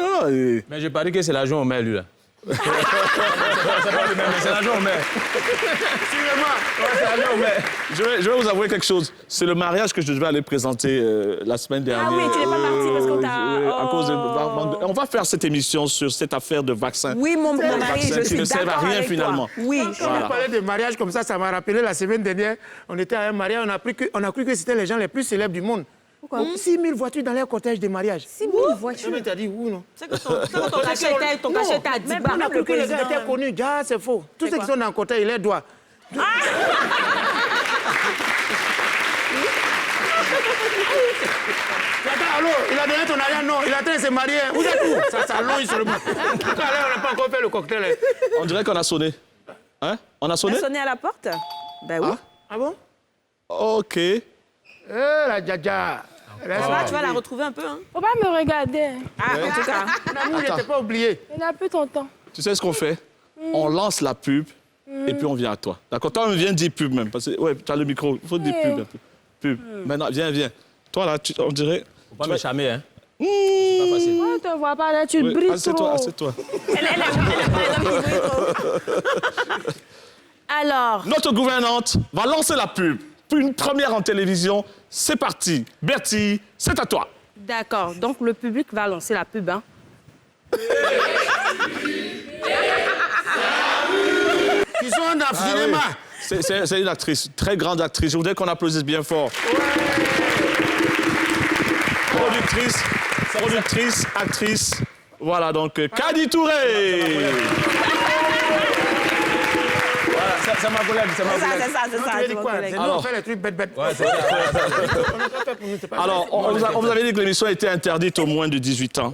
Mais je parie que c'est l'agent au maire, lui, là. C'est pas le même, mais c'est l'agent au maire. Je vais vous avouer quelque chose. C'est le mariage que je devais aller présenter la semaine dernière. Ah oui, tu n'es pas parti parce qu'on t'a... À cause de... On va faire cette émission sur cette affaire de vaccin. Oui, mon mari, je suis qui ne sert à d'accord rien avec finalement. Toi. Oui. Quand on parlait de mariage comme ça m'a rappelé la semaine dernière. On était à un mariage, on a cru que c'était les gens les plus célèbres du monde. Pourquoi 6 000 voitures dans leur cortège de mariage. 6 000 voitures. Mais t'as dit où, non? C'est que ton cachet était à 10 Même balles. on a cru que les gars étaient connus. Ah, c'est faux. Tous ceux qui sont dans le cortège, ils les doivent. Allô, il a donné ton argent, non, il a train de se marier. Où est tout? Ça s'allonge sur le bout. Pourquoi là, on n'a pas encore fait le cocktail? On dirait qu'on a sonné. Hein? On a sonné? On a sonné à la porte? Ben oui. Ah bon? OK. La Djadja. Tu vas la retrouver un peu, hein? Faut pas me regarder. Ah, en tout cas. L'amour, je t'ai pas oublié. Il n'a plus ton temps. Tu sais ce qu'on fait? On lance la pub et puis on vient à toi. D'accord? Toi, on vient dire pub même. Parce que, ouais, tu as le micro. Il faut dire pub un peu. Pub. Maintenant, viens. Toi, là, on dirait... Faut pas me charmer, hein? C'est pas facile. On ne te voit pas là, tu brilles trop. Assieds-toi. Elle aime pas les hommes qui brillent trop. Alors... Notre gouvernante va lancer la pub. Une première en télévision. C'est parti. Bertie, c'est à toi. D'accord, donc le public va lancer la pub. Hein. Ils sont dans le cinéma. C'est une actrice, très grande actrice. Je voudrais qu'on applaudisse bien fort. Productrice, actrice. Voilà, donc, Kadi Touré. C'est ma collègue, c'est ma collègue. C'est ça. Tu dis quoi? C'est nous, on fait les trucs bêtes. Ouais, c'est ça. Alors, on vous avait dit que l'émission était interdite aux moins de 18 ans.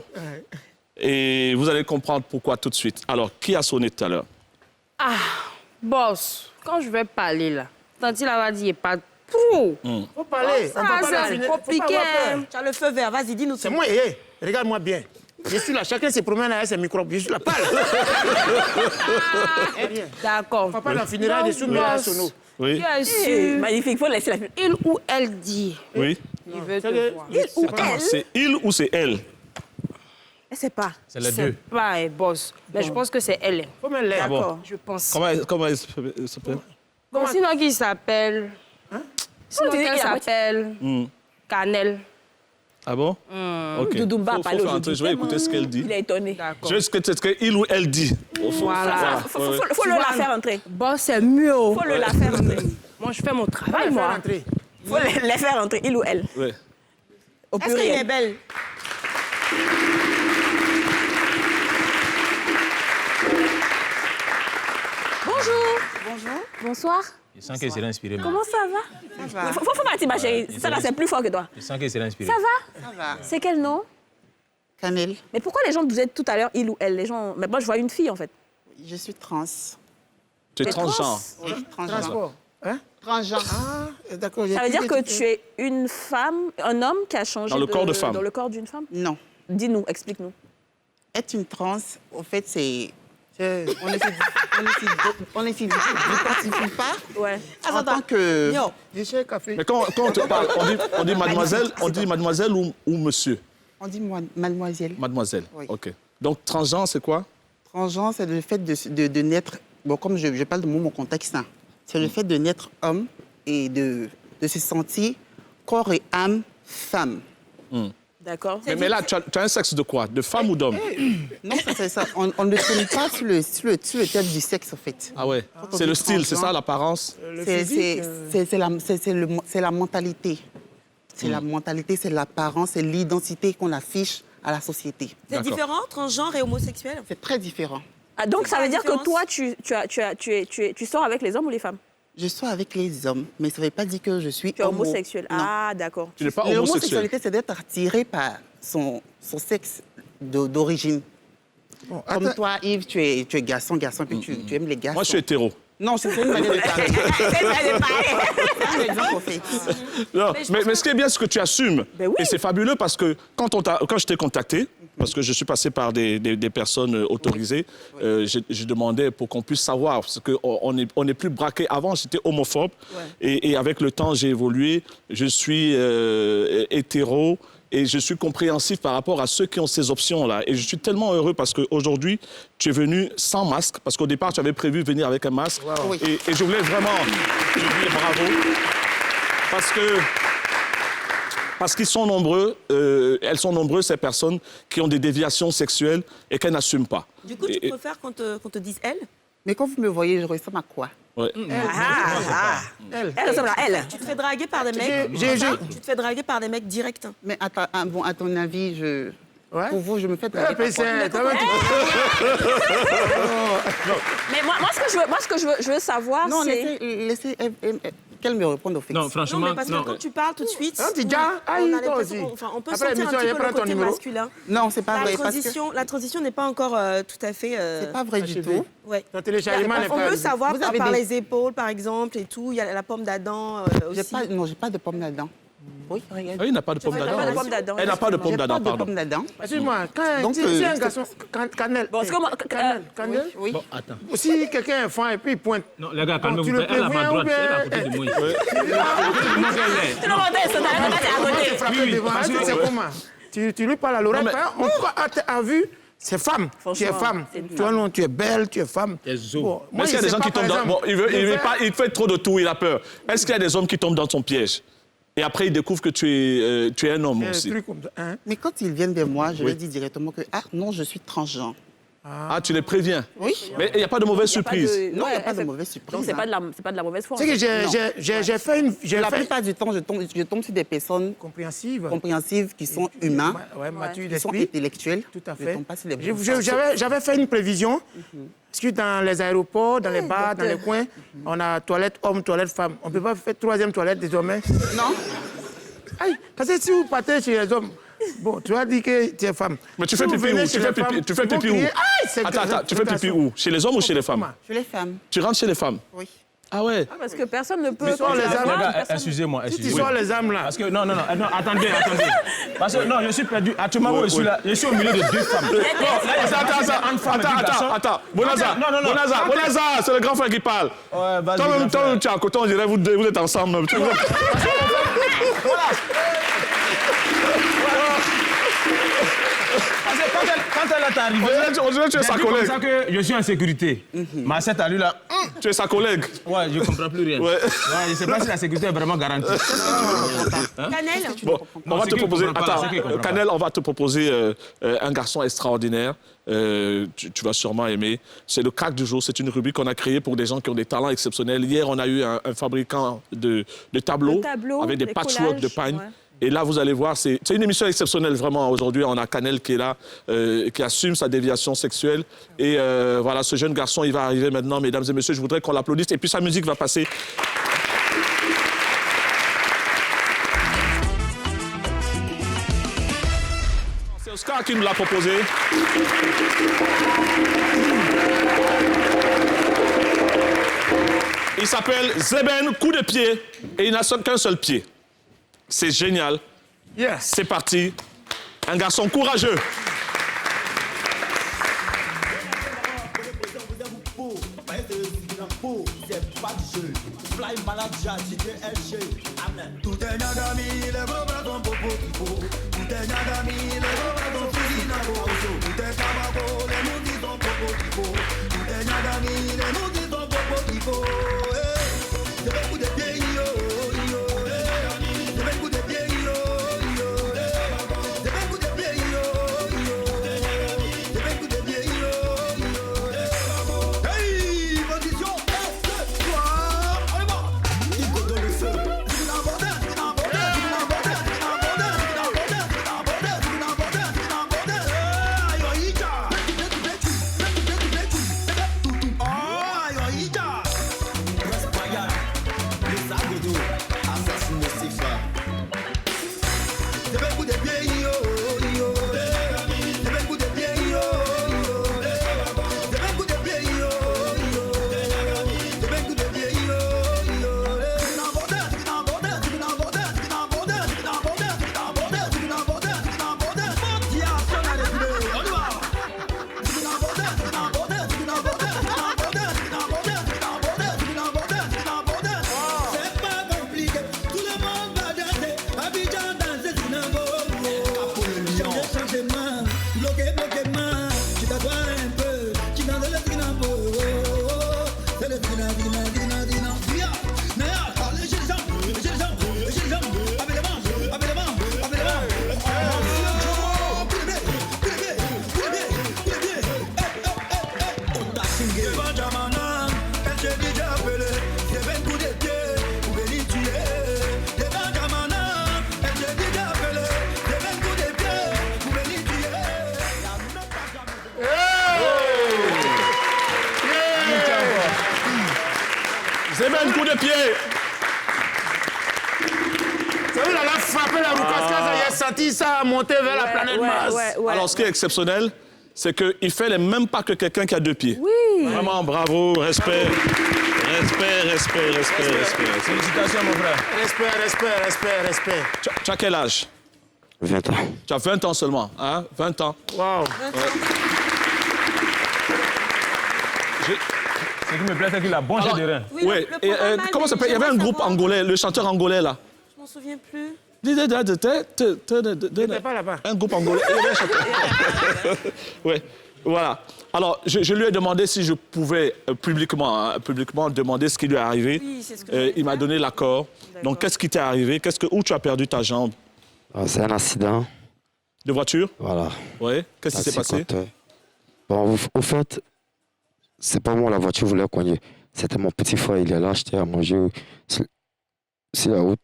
Et vous allez comprendre pourquoi tout de suite. Alors, qui a sonné tout à l'heure? Ah, boss, quand je vais parler là, Tanti là va dire pas trop. Faut parler. Ça, c'est compliqué. Tu as le feu vert, vas-y, dis-nous. C'est moi, regarde-moi bien. Je suis là, chacun se promène avec ses microbes. Je suis là, parle. D'accord. Papa n'en finira des sous-milliards sur nous. Oui. Bien sûr. Magnifique, il faut laisser la pub. Il ou elle dit. Oui. Il veut te voir. Il ou elle? C'est il ou c'est elle? Elle sait pas. C'est les C'est deux. pas un boss. Mais je pense que c'est elle. Faut me l'air. D'accord. Je pense. Comment elle s'appelle? Bon, sinon, qui s'appelle Sinon, qu'elle s'appelle Canel. Ah bon? OK. Doudoumba a parlé aujourd'hui. Je vais écouter ce qu'elle dit. Il est étonné. Je vais écouter ce qu'il ou elle dit. Voilà. Faut le la faire entrer. Boss, c'est mieux. Faut le la faire entrer. Moi, je fais mon travail, moi. Faut les faire entrer, il ou elle. Oui. Au Est-ce qu'elle est belle? Bonjour. Bonsoir. Je sens qu'elle s'est inspirée. Comment ça va? Ça va. Faut partir, ma chérie. Ça, là, c'est plus fort que toi. Je sens qu'elle s'est inspirée. Ça va? Ça va. C'est quel nom? Canel. Mais pourquoi les gens disaient tout à l'heure il ou elle? Les gens... Mais moi, je vois une fille, en fait. Je suis trans. Tu es transgenre. Oui, transgenre. Transport. Hein? Transgenre. Ah, d'accord. Ça veut dire que tu es une femme, un homme qui a changé Dans le corps de femme. Dans le corps d'une femme? Non. Dis-nous, explique-nous. Être une trans, au fait, c'est... On ne s'identifie pas Ouais. en tant que... Mais quand on te parle, on dit mademoiselle ou monsieur? On dit mademoiselle. Mademoiselle, Oui. OK. Donc, transgenre, c'est quoi? Transgenre, c'est le fait de naître... Bon, comme je parle de mon contexte, hein, c'est le fait de naître homme et de se sentir corps et âme femme. D'accord. Mais là, tu as un sexe de quoi? De femme ou d'homme? Non, c'est ça. On ne se pas sur le thème du sexe, en fait. Ah ouais. C'est le style, c'est ça, l'apparence? C'est la mentalité. C'est la mentalité, c'est l'apparence, c'est l'identité qu'on affiche à la société. C'est différent, transgenre et homosexuel? C'est très différent. Ah, donc C'est ça quoi veut la dire que différence? toi, tu sors avec les hommes ou les femmes? Je sors avec les hommes, mais ça ne veut pas dire que je suis Tu es homosexuel. Non. Ah, d'accord. Tu n'es pas homosexuel. L'homosexualité, c'est d'être attiré par son sexe d'origine. Bon, Comme attends. toi, Yves, tu es garçon, puis tu aimes les garçons. Moi, je suis hétéro. Non, c'est une manière de parler. C'est un exemple, en fait. Non, mais ce qui est bien, c'est que tu assumes. Ben oui. Et c'est fabuleux parce que quand je t'ai contacté, parce que je suis passé par des personnes autorisées, je demandais pour qu'on puisse savoir, parce qu'on n'est plus braqué. Avant, j'étais homophobe. Et avec le temps, j'ai évolué. Je suis hétéro. Et je suis compréhensif par rapport à ceux qui ont ces options-là. Et je suis tellement heureux parce qu'aujourd'hui, tu es venu sans masque. Parce qu'au départ, tu avais prévu venir avec un masque. Wow. Et je voulais vraiment te dire bravo. Parce qu'ils sont nombreux, elles sont nombreuses, ces personnes qui ont des déviations sexuelles et qu'elles n'assument pas. Du coup, tu préfères qu'on te dise elle? Mais quand vous me voyez, je ressemble à quoi? Ouais. Elle ressemble à elle. Tu te fais draguer par des mecs. Tu te fais draguer par des mecs directs. Mais à ton avis, pour vous, je me fais draguer par quoi? Mais moi, ce que je veux savoir, Non, c'est... laissez qu'elle me réponde au fait. Non, franchement, Non, mais parce que quand tu parles tout de suite, tu dis, on peut sentir un petit peu le côté masculin. Non, c'est pas vrai. La transition n'est pas encore tout à fait... C'est pas vrai du tout. Ouais. Ton téléchargement n'est On pas... peut savoir Vous avez par des- les épaules, par exemple, et tout. Il y a la pomme d'Adam aussi. J'ai pas de pomme d'Adam. Oui, regarde. Ah, il n'a pas de pomme Elle n'a d'Adam. pas de pomme d'Adam. Elle n'a pas de pomme J'ai pas d'Adam, de pardon. pomme d'Adam. Excuse-moi, quand Donc, si un garçon... Cannelle. Bon, c'est comment... Oui. Bon, attends. Si quelqu'un est fin et puis il pointe... Non, les gars, tu calmez-vous. le Elle a préviens ma droite, ou bien- elle est à côté de moi. Tu le contestes, t'as la tête à côté. Frappé Oui, devant, parce que- c'est comment? Tu lui parles à l'oreille, Non, mais- on a vu, c'est femme. Tu es Franchement, femme. c'est une Tu vois, non, tu es belle, tu es femme. T'es zo. Bon, Mais moi, est-ce qu'il y a je des sais gens qui pas, tombent par dans... Bon, exemple, il fait trop de tout, il a peur. Est-ce qu'il y a des hommes qui tombent dans ton piège? Et après, ils découvrent que tu es un homme un aussi. truc comme ça, hein. Mais quand ils viennent vers moi, je Oui. leur dis directement que non, je suis transgenre. Ah, tu les préviens? Oui. Mais il n'y a pas de mauvaise surprise. Non, il n'y a pas de mauvaise surprise. Donc, c'est pas de la mauvaise foi. Tu sais que j'ai fait une... La plupart du temps, je tombe sur des personnes compréhensive. compréhensives qui sont humains, Ouais, mature qui sont d'esprit. intellectuels. Tout à Je fait. tombe pas sur les J'avais fait une prévision. Parce que dans les aéroports, dans les bars, dans les coins, on a toilette homme, toilette femme. On ne peut pas faire troisième toilette désormais. Non. Aïe, parce que si vous partez chez les hommes, bon, tu as dit que tu es femme. Mais tu Si fais vous pipi venez où? chez Tu fais les femmes, pipi ils vont où? crier, aïe, c'est Attends, tu fais pipi où? Chez les hommes ou chez les femmes? Chez les femmes. Tu rentres chez les femmes? Oui. Ah ouais? Parce que personne ne peut... Mais soit les quand tu âmes- vas Les voir, gars, personne- excusez-moi. Si tu sors les âmes là, Parce que, non, attendez. Parce que, non, je suis perdu. Actuellement, je suis au milieu de deux femmes. Attends. Bonaza, Non. Bonaza, c'est le grand frère qui parle. Ouais, vas-y, Toi-même, grand frère. tu es à côté, on dirait vous êtes ensemble. Parce que quand elle est arrivée, On dirait que tu es sa j'ai dit comme collègue. ça que je suis en sécurité. Ma sœur a lu là. Tu es sa collègue. Ouais, je comprends plus rien. Ouais. Je sais pas si la sécurité est vraiment garantie. Cannelle. Bon, on va c'est te qui proposer. comprend pas, Attends, c'est qui comprend pas. Canel, on va te proposer un garçon extraordinaire. Tu vas sûrement aimer. C'est le crack du jour. C'est une rubrique qu'on a créée pour des gens qui ont des talents exceptionnels. Hier, on a eu un fabricant de tableaux avec des des patchwork de collages, pagne. ouais. Et là, vous allez voir, c'est une émission exceptionnelle, vraiment. Aujourd'hui, on a Canel qui est là, qui assume sa déviation sexuelle. Et voilà, ce jeune garçon, il va arriver maintenant, mesdames et messieurs. Je voudrais qu'on l'applaudisse. Et puis, sa musique va passer. C'est Oscar qui nous l'a proposé. Il s'appelle Zeben Coup de pied et il n'a qu'un seul pied. C'est génial. yes. C'est parti. Un garçon courageux. Devant Jamana, elle s'est déjà appelée. C'est ben coup de pied, vous venez tuer. Devant Jamana, elle s'est déjà appelée. C'est ben coup de pied, vous venez tuer. C'est ben coup de pied. C'est vrai, elle a frappé la roue parce qu'elle a senti ça monter vers la planète Mars. Alors, ce qui est exceptionnel, c'est qu'il fait les mêmes pas que quelqu'un qui a 2 pieds. Oui. Vraiment, bravo, respect. Respect. Félicitations, mon frère. Respect. Tu as quel âge? 20 ans. Tu as 20 ans seulement, hein? 20 ans. Waouh. Ce qui me plaît, c'est qu'il a bon jet de rein. Oui. Et, comment ça s'appelle? Il y avait un groupe angolais, le chanteur angolais, là. Je m'en souviens plus. T'étais pas là-bas. Un groupe angolais. Il y avait un chanteur. Oui, voilà. Alors, je lui ai demandé si je pouvais publiquement demander ce qui lui est arrivé. Oui, c'est ce que il m'a donné l'accord. Donc, qu'est-ce qui t'est arrivé? Où tu as perdu ta jambe? C'est un accident. De voiture? Voilà. Oui. Qu'est-ce qui s'est passé? Bon, au fait, c'est pas moi la voiture voulait cogner. C'était mon petit frère, il est là, j'étais à manger sur la route.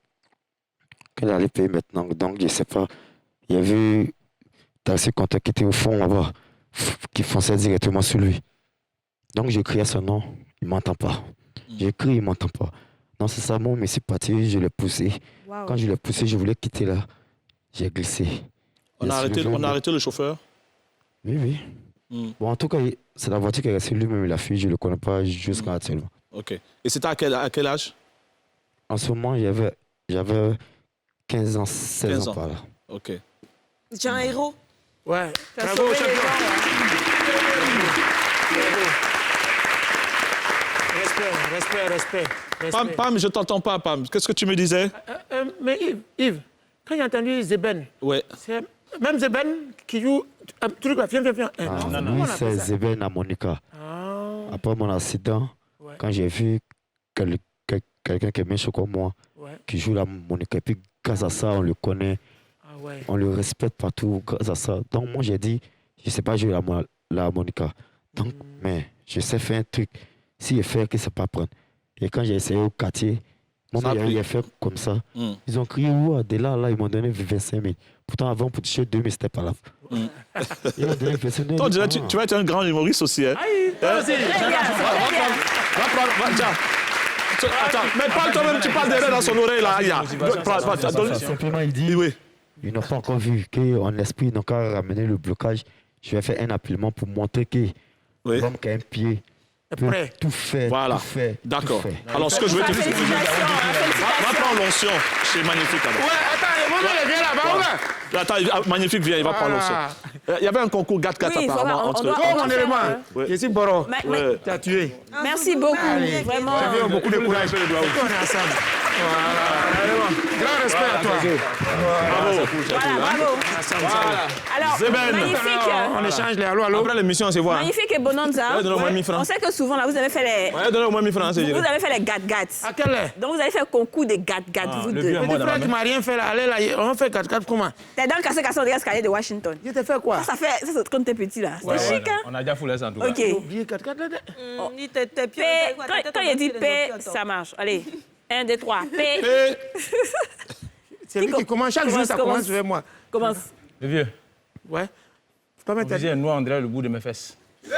Quand il allait payer maintenant, donc je sais pas, il y avait un taxi compteur qui était au fond là-bas, qui fonçait directement sur lui. Donc je criais son nom, il m'entend pas. J'ai crié, il m'entend pas. Non, c'est ça, moi, mais c'est parti, je l'ai poussé. Wow. Quand je l'ai poussé, je voulais quitter là. J'ai glissé. On a arrêté le chauffeur? Oui. Bon, en tout cas, c'est la voiture qui est restée lui-même, la fille, je ne le connais pas jusqu'à actuellement. OK. Et c'était à quel âge? En ce moment, j'avais 15 ans, 16 ans par là. OK. Tu es un héros. Ouais. Bravo, champion. Respect. Pam, je t'entends pas, Pam. Qu'est-ce que tu me disais? Mais Yves, quand j'ai entendu Zeben, c'est même Zeben qui joue un truc là, viens. Non, c'est Zeben à Monica. Après mon accident, quand j'ai vu quelqu'un qui est méchant comme moi, qui joue la Monica, et puis grâce à ça, on le connaît, on le respecte partout grâce à ça. Donc moi, j'ai dit, je ne sais pas jouer la Monica. Donc, mais je sais faire un truc. Si je fais, que ça ne pas prendre. Et quand j'ai essayé au quartier, moi, il a fait comme ça. Ils ont crié, de là, ils m'ont donné 25 000. Pourtant, avant, pour toucher 2 000, c'était pas là. Ils m'ont donné 25 000. Toi, tu vas être un grand humoriste aussi, hein? Toi aussi. Attends, mais parle toi-même, tu parles derrière dans son oreille, là. Simplement, il dit, ils n'ont pas encore vu qu'en esprit, ils n'ont qu'à ramener le blocage. Je vais faire un appelement pour montrer que l'homme qui a un pied peut tout faire. Voilà. D'accord. Alors, ce que je veux te dire, va prendre l'onction. C'est magnifique. Viens là-bas. Attends, magnifique, viens, il va prendre l'onction. Il y avait un concours GAT4 apparemment entre mon élément. Je suis Boro. Tu as tué. Merci beaucoup. Vraiment. J'ai beaucoup de courage. On est ensemble. Voilà. Grand respect à toi. Bravo. Alors, magnifique. On échange les allô. Après l'émission, on se voit. Magnifique et Bonanza. On sait que souvent, là, vous avez fait les... Donnez au moins 1000 francs. Vous avez fait les gat-gats. À quelle heure? Donc, vous avez fait le concours des gat-gats, vous deux. Petit frère qui m'a rien fait là. Allez là, on fait 4-4 comment? T'es dans le cassé on regarde ce de Washington. Je t'ai fait quoi? Ça c'est quand t'es petit là. C'était chic, hein? On a déjà foulé ça en tout cas. OK. J'ai oublié 4-4 là. Quand il dit P, ça marche. Allez, 1, 2, 3. P. C'est lui qui commence. Chaque jour, ça commence vers moi. Commence. Le vieux. Ouais. Faut pas mettre un noir, on dirait le bout de mes fesses. Il a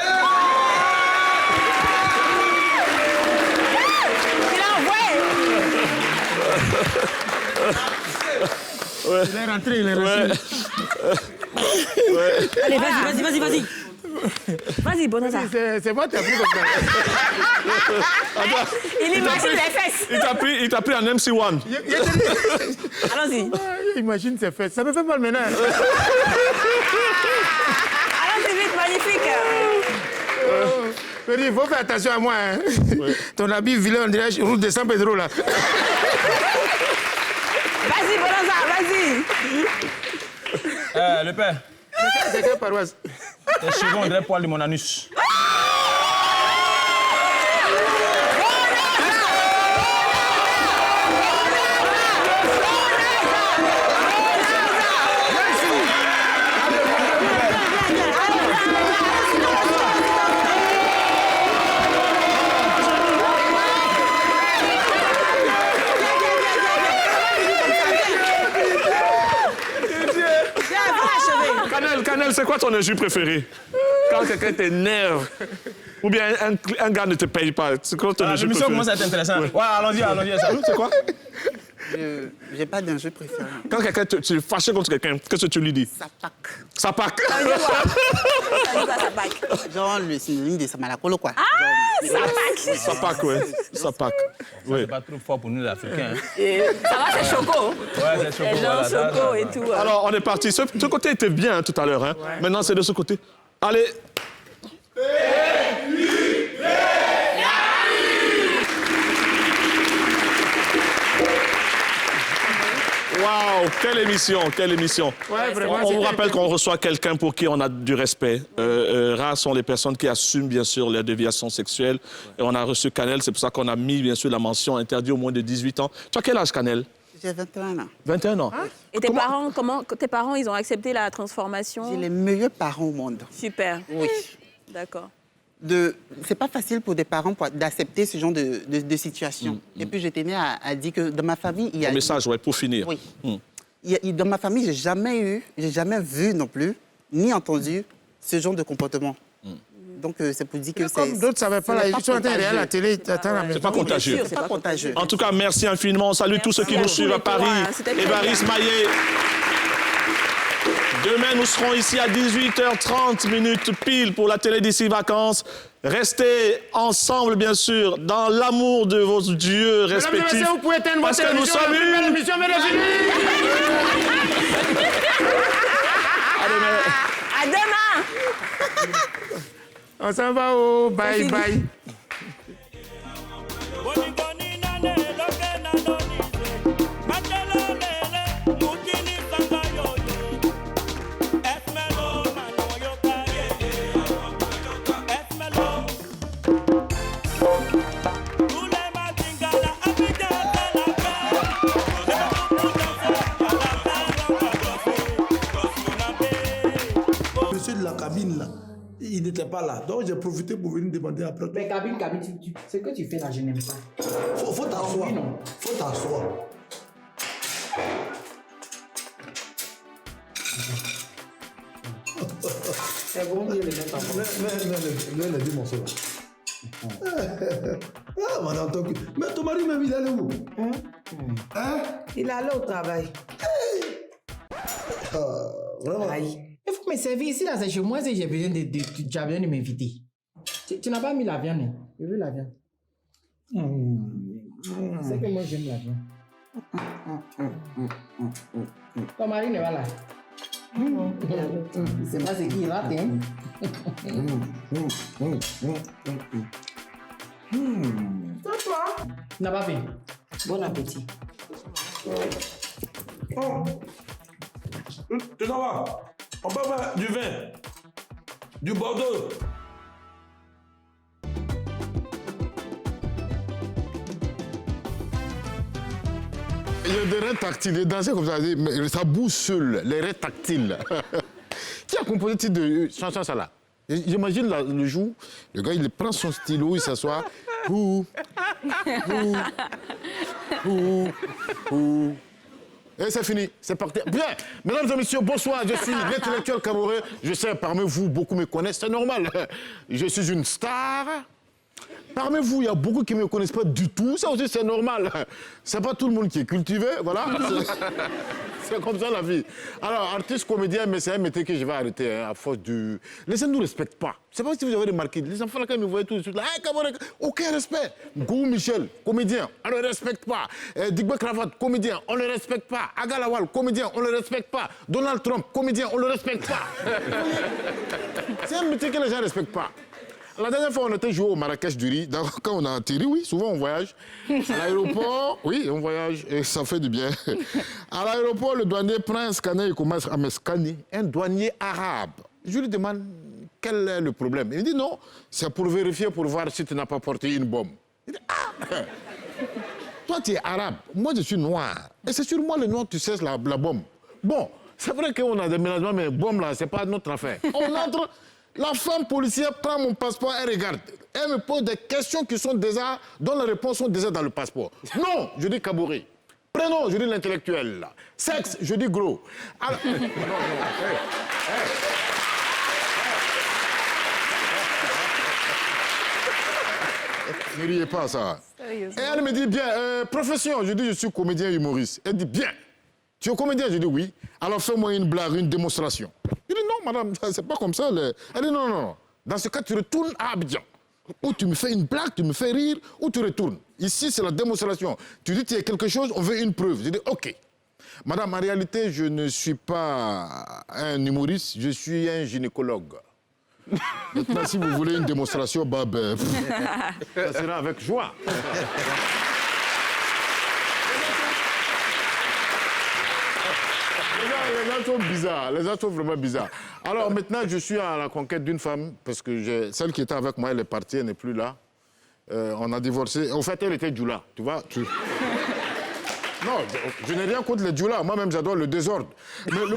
envoyé. Il est rentré. Allez, vas-y. Vas-y, Bonanza. C'est moi qui t'ai pris comme ça. Il imagine les fesses. Il t'a pris en MC1. Allons-y. Imagine ses fesses. Ça me fait mal maintenant. Allons-y vite, magnifique. Il faut faire attention à moi. Hein. Ton habit vilain, on dirait route de San Pedro là. Vas-y, Bonanza, vas-y. Le père. C'est quelle paroisse? Tes cheveux, on dirait poil de mon anus. quoi ton injure préférée? Quand quelqu'un t'énerve, ou bien un gars ne te paye pas, c'est quoi ton injure préférée? L'émission commence à être intéressante. Ouais, allons-y, ça. C'est quoi? Je n'ai pas d'injure préférée. Quand quelqu'un tu es fâché contre quelqu'un, qu'est-ce que tu lui dis? Ça pack. Genre le synonyme de Samalakolo, quoi. Ça pack, ouais. Ça pack. Ouais. C'est pas trop fort pour nous, les Africains. Ça va, c'est choco. Ouais, c'est choco. Les gens choco et tout. Alors, on est parti. Ce côté était bien tout à l'heure. Hein. Ouais. Maintenant, c'est de ce côté. Allez. Waouh, quelle émission, quelle émission. Ouais, vraiment, on vous rappelle qu'on reçoit quelqu'un pour qui on a du respect. Rares sont les personnes qui assument bien sûr les déviations sexuelles. Et on a reçu Canel, c'est pour ça qu'on a mis bien sûr la mention interdit au moins de 18 ans. Tu as quel âge, Canel? J'ai 21 ans. 21 ans. Et tes parents, ils ont accepté la transformation? J'ai les meilleurs parents au monde. Super. Oui. D'accord. C'est pas facile pour des parents d'accepter ce genre de situation. Et puis, je tenais à dire que dans ma famille, il y a... Un message, ouais, pour finir. Oui. Dans ma famille, j'ai jamais vu non plus, ni entendu ce genre de comportement. Donc, c'est pour dire que c'est... Comme d'autres ne savaient pas, ils sont en train de regarder la télé, t'attends la maison. C'est pas contagieux. C'est pas contagieux. En tout cas, merci infiniment. On salue tous ceux qui nous suivent à Paris. Évariste Maillet. Demain, nous serons ici à 18h30 pile pour la télé d'ici vacances. Restez ensemble, bien sûr, dans l'amour de vos dieux respectifs. Mesdames et messieurs, vous pouvez éteindre parce que nous sommes une émission, mesdames et À demain. On s'en va au bye bye. Monsieur de la cabine, là, il n'était pas là. Donc j'ai profité pour venir demander après. Mais cabine, ce que tu fais là, je n'aime pas. Faut t'asseoir. Faut t'asseoir. C'est bon, Dieu le met en place. Mais dit mon soeur. Ah, madame, mais ton mari même, il allait où? Hein? Il allait au travail. Vraiment? Aïe. Il faut me servir ici, là, c'est chez moi, si j'ai besoin tu as besoin de m'inviter. Tu n'as pas mis la viande, hein? J'ai vu la viande. C'est que moi, j'aime la viande. Ton mari n'est pas là. C'est pas ce qu'il rate, hein? C'est toi? Tu n'as pas fait? Bon appétit. Tu s'en vas? On peut faire du vin, du Bordeaux. Il y a des reins tactiles, les danseurs comme ça, mais ça bouge seul, les reins tactiles. Qui a composé le titre de chanson ça là? J'imagine le jour, le gars il prend son stylo, il s'assoit. Et c'est fini, c'est parti. Bien, mesdames et messieurs, bonsoir, je suis l'intellectuel camerounais. Je sais, parmi vous, beaucoup me connaissent, c'est normal. Je suis une star. Parmi vous, il y a beaucoup qui ne me connaissent pas du tout. Ça aussi, c'est normal. C'est pas tout le monde qui est cultivé, voilà. C'est comme ça la vie. Alors, artiste, comédien, mais c'est un métier que je vais arrêter à force du... Les gens ne nous respectent pas. C'est pas si vous avez remarqué. Les enfants, là, quand ils me voyaient tout de suite, là, hey, Cameroun, aucun respect. Gou Michel, comédien, on ne le respecte pas. Digba Cravate, comédien, on ne le respecte pas. Aga Lawal, comédien, on ne le respecte pas. Donald Trump, comédien, on ne le respecte pas. C'est un métier que les gens ne respectent pas. La dernière fois, on était joué au Marrakech du riz. Quand on a atterri, oui, souvent on voyage. À l'aéroport, oui, on voyage et ça fait du bien. À l'aéroport, le douanier prend un scanner et commence à me scanner. Un douanier arabe. Je lui demande quel est le problème. Il me dit non, c'est pour vérifier, pour voir si tu n'as pas porté une bombe. Il dit ah, toi tu es arabe, moi je suis noir. Et c'est sur moi le noir tu cesses la bombe. Bon, c'est vrai qu'on a des ménagements, mais bombe là, c'est pas notre affaire. On entre. La femme policière prend mon passeport, elle regarde. Elle me pose des questions qui sont déjà, dont les réponses sont déjà dans le passeport. Non, je dis Kabouri. Prénom, je dis l'intellectuel. Sexe, je dis gros. Alors... Ne riez pas à ça. Et elle me dit, bien, profession. Je dis, je suis comédien humoriste. Elle dit, bien. Tu es comédien? Je dis, oui. Alors fais-moi une blague, une démonstration. Je dis, non, madame, c'est pas comme ça. Elle dit, non, non, non. Dans ce cas, tu retournes à Abidjan. Ou tu me fais une blague, tu me fais rire, ou tu retournes. Ici, c'est la démonstration. Tu dis, tu as quelque chose, on veut une preuve. Je dis, OK. Madame, en réalité, je ne suis pas un humoriste, je suis un gynécologue. Maintenant, si vous voulez une démonstration, ça sera avec joie. Les gens sont bizarres, les gens sont vraiment bizarres. Alors maintenant, je suis à la conquête d'une femme, parce que celle qui était avec moi, elle est partie, elle n'est plus là. On a divorcé. En fait, elle était Djoula, tu vois. Non, je n'ai rien contre les Djoula. Moi-même, j'adore le désordre. Mais le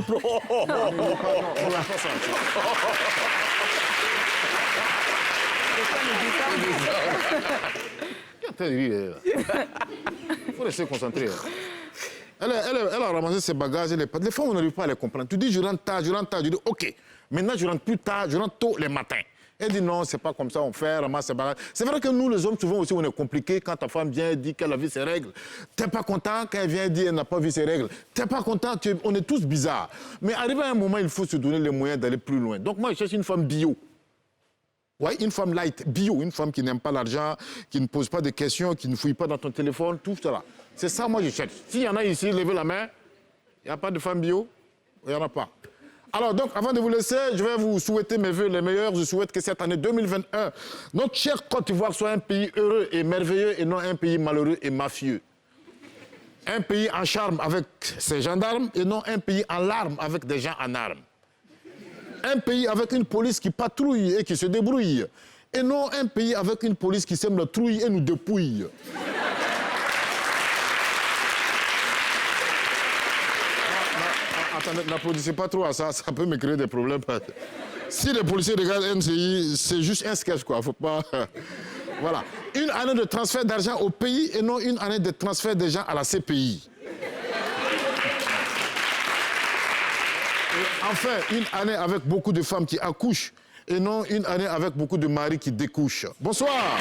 Il faut rester concentré. Elle a ramassé ses bagages. Les femmes, on n'arrive pas à les comprendre. Tu dis, je rentre tard. Je dis, OK. Maintenant, je rentre plus tard, je rentre tôt les matins. Elle dit non, c'est pas comme ça, on fait, ramasse ses bagages. C'est vrai que nous, les hommes, souvent aussi, on est compliqués quand ta femme vient et dit qu'elle a vu ses règles. T'es pas content quand elle vient et dit qu'elle n'a pas vu ses règles. T'es pas content, on est tous bizarres. Mais arrivé à un moment, il faut se donner les moyens d'aller plus loin. Donc moi, je cherche une femme bio. Oui, une femme light, bio, une femme qui n'aime pas l'argent, qui ne pose pas de questions, qui ne fouille pas dans ton téléphone, tout cela. C'est ça, moi, je cherche. S'il y en a ici, levez la main. Il n'y a pas de femme bio? Il n'y en a pas. Alors, donc, avant de vous laisser, je vais vous souhaiter mes vœux les meilleurs. Je souhaite que cette année 2021, notre chère Côte d'Ivoire soit un pays heureux et merveilleux et non un pays malheureux et mafieux. Un pays en charme avec ses gendarmes et non un pays en larmes avec des gens en armes. Un pays avec une police qui patrouille et qui se débrouille. Et non un pays avec une police qui sème la trouille et nous dépouille. Attendez, n'applaudissez pas trop à ça, ça peut me créer des problèmes. Si les policiers regardent NCI, c'est juste un sketch, quoi. Faut pas... Voilà. Une année de transfert d'argent au pays et non une année de transfert des gens à la CPI. Et enfin, une année avec beaucoup de femmes qui accouchent et non une année avec beaucoup de maris qui découchent. Bonsoir.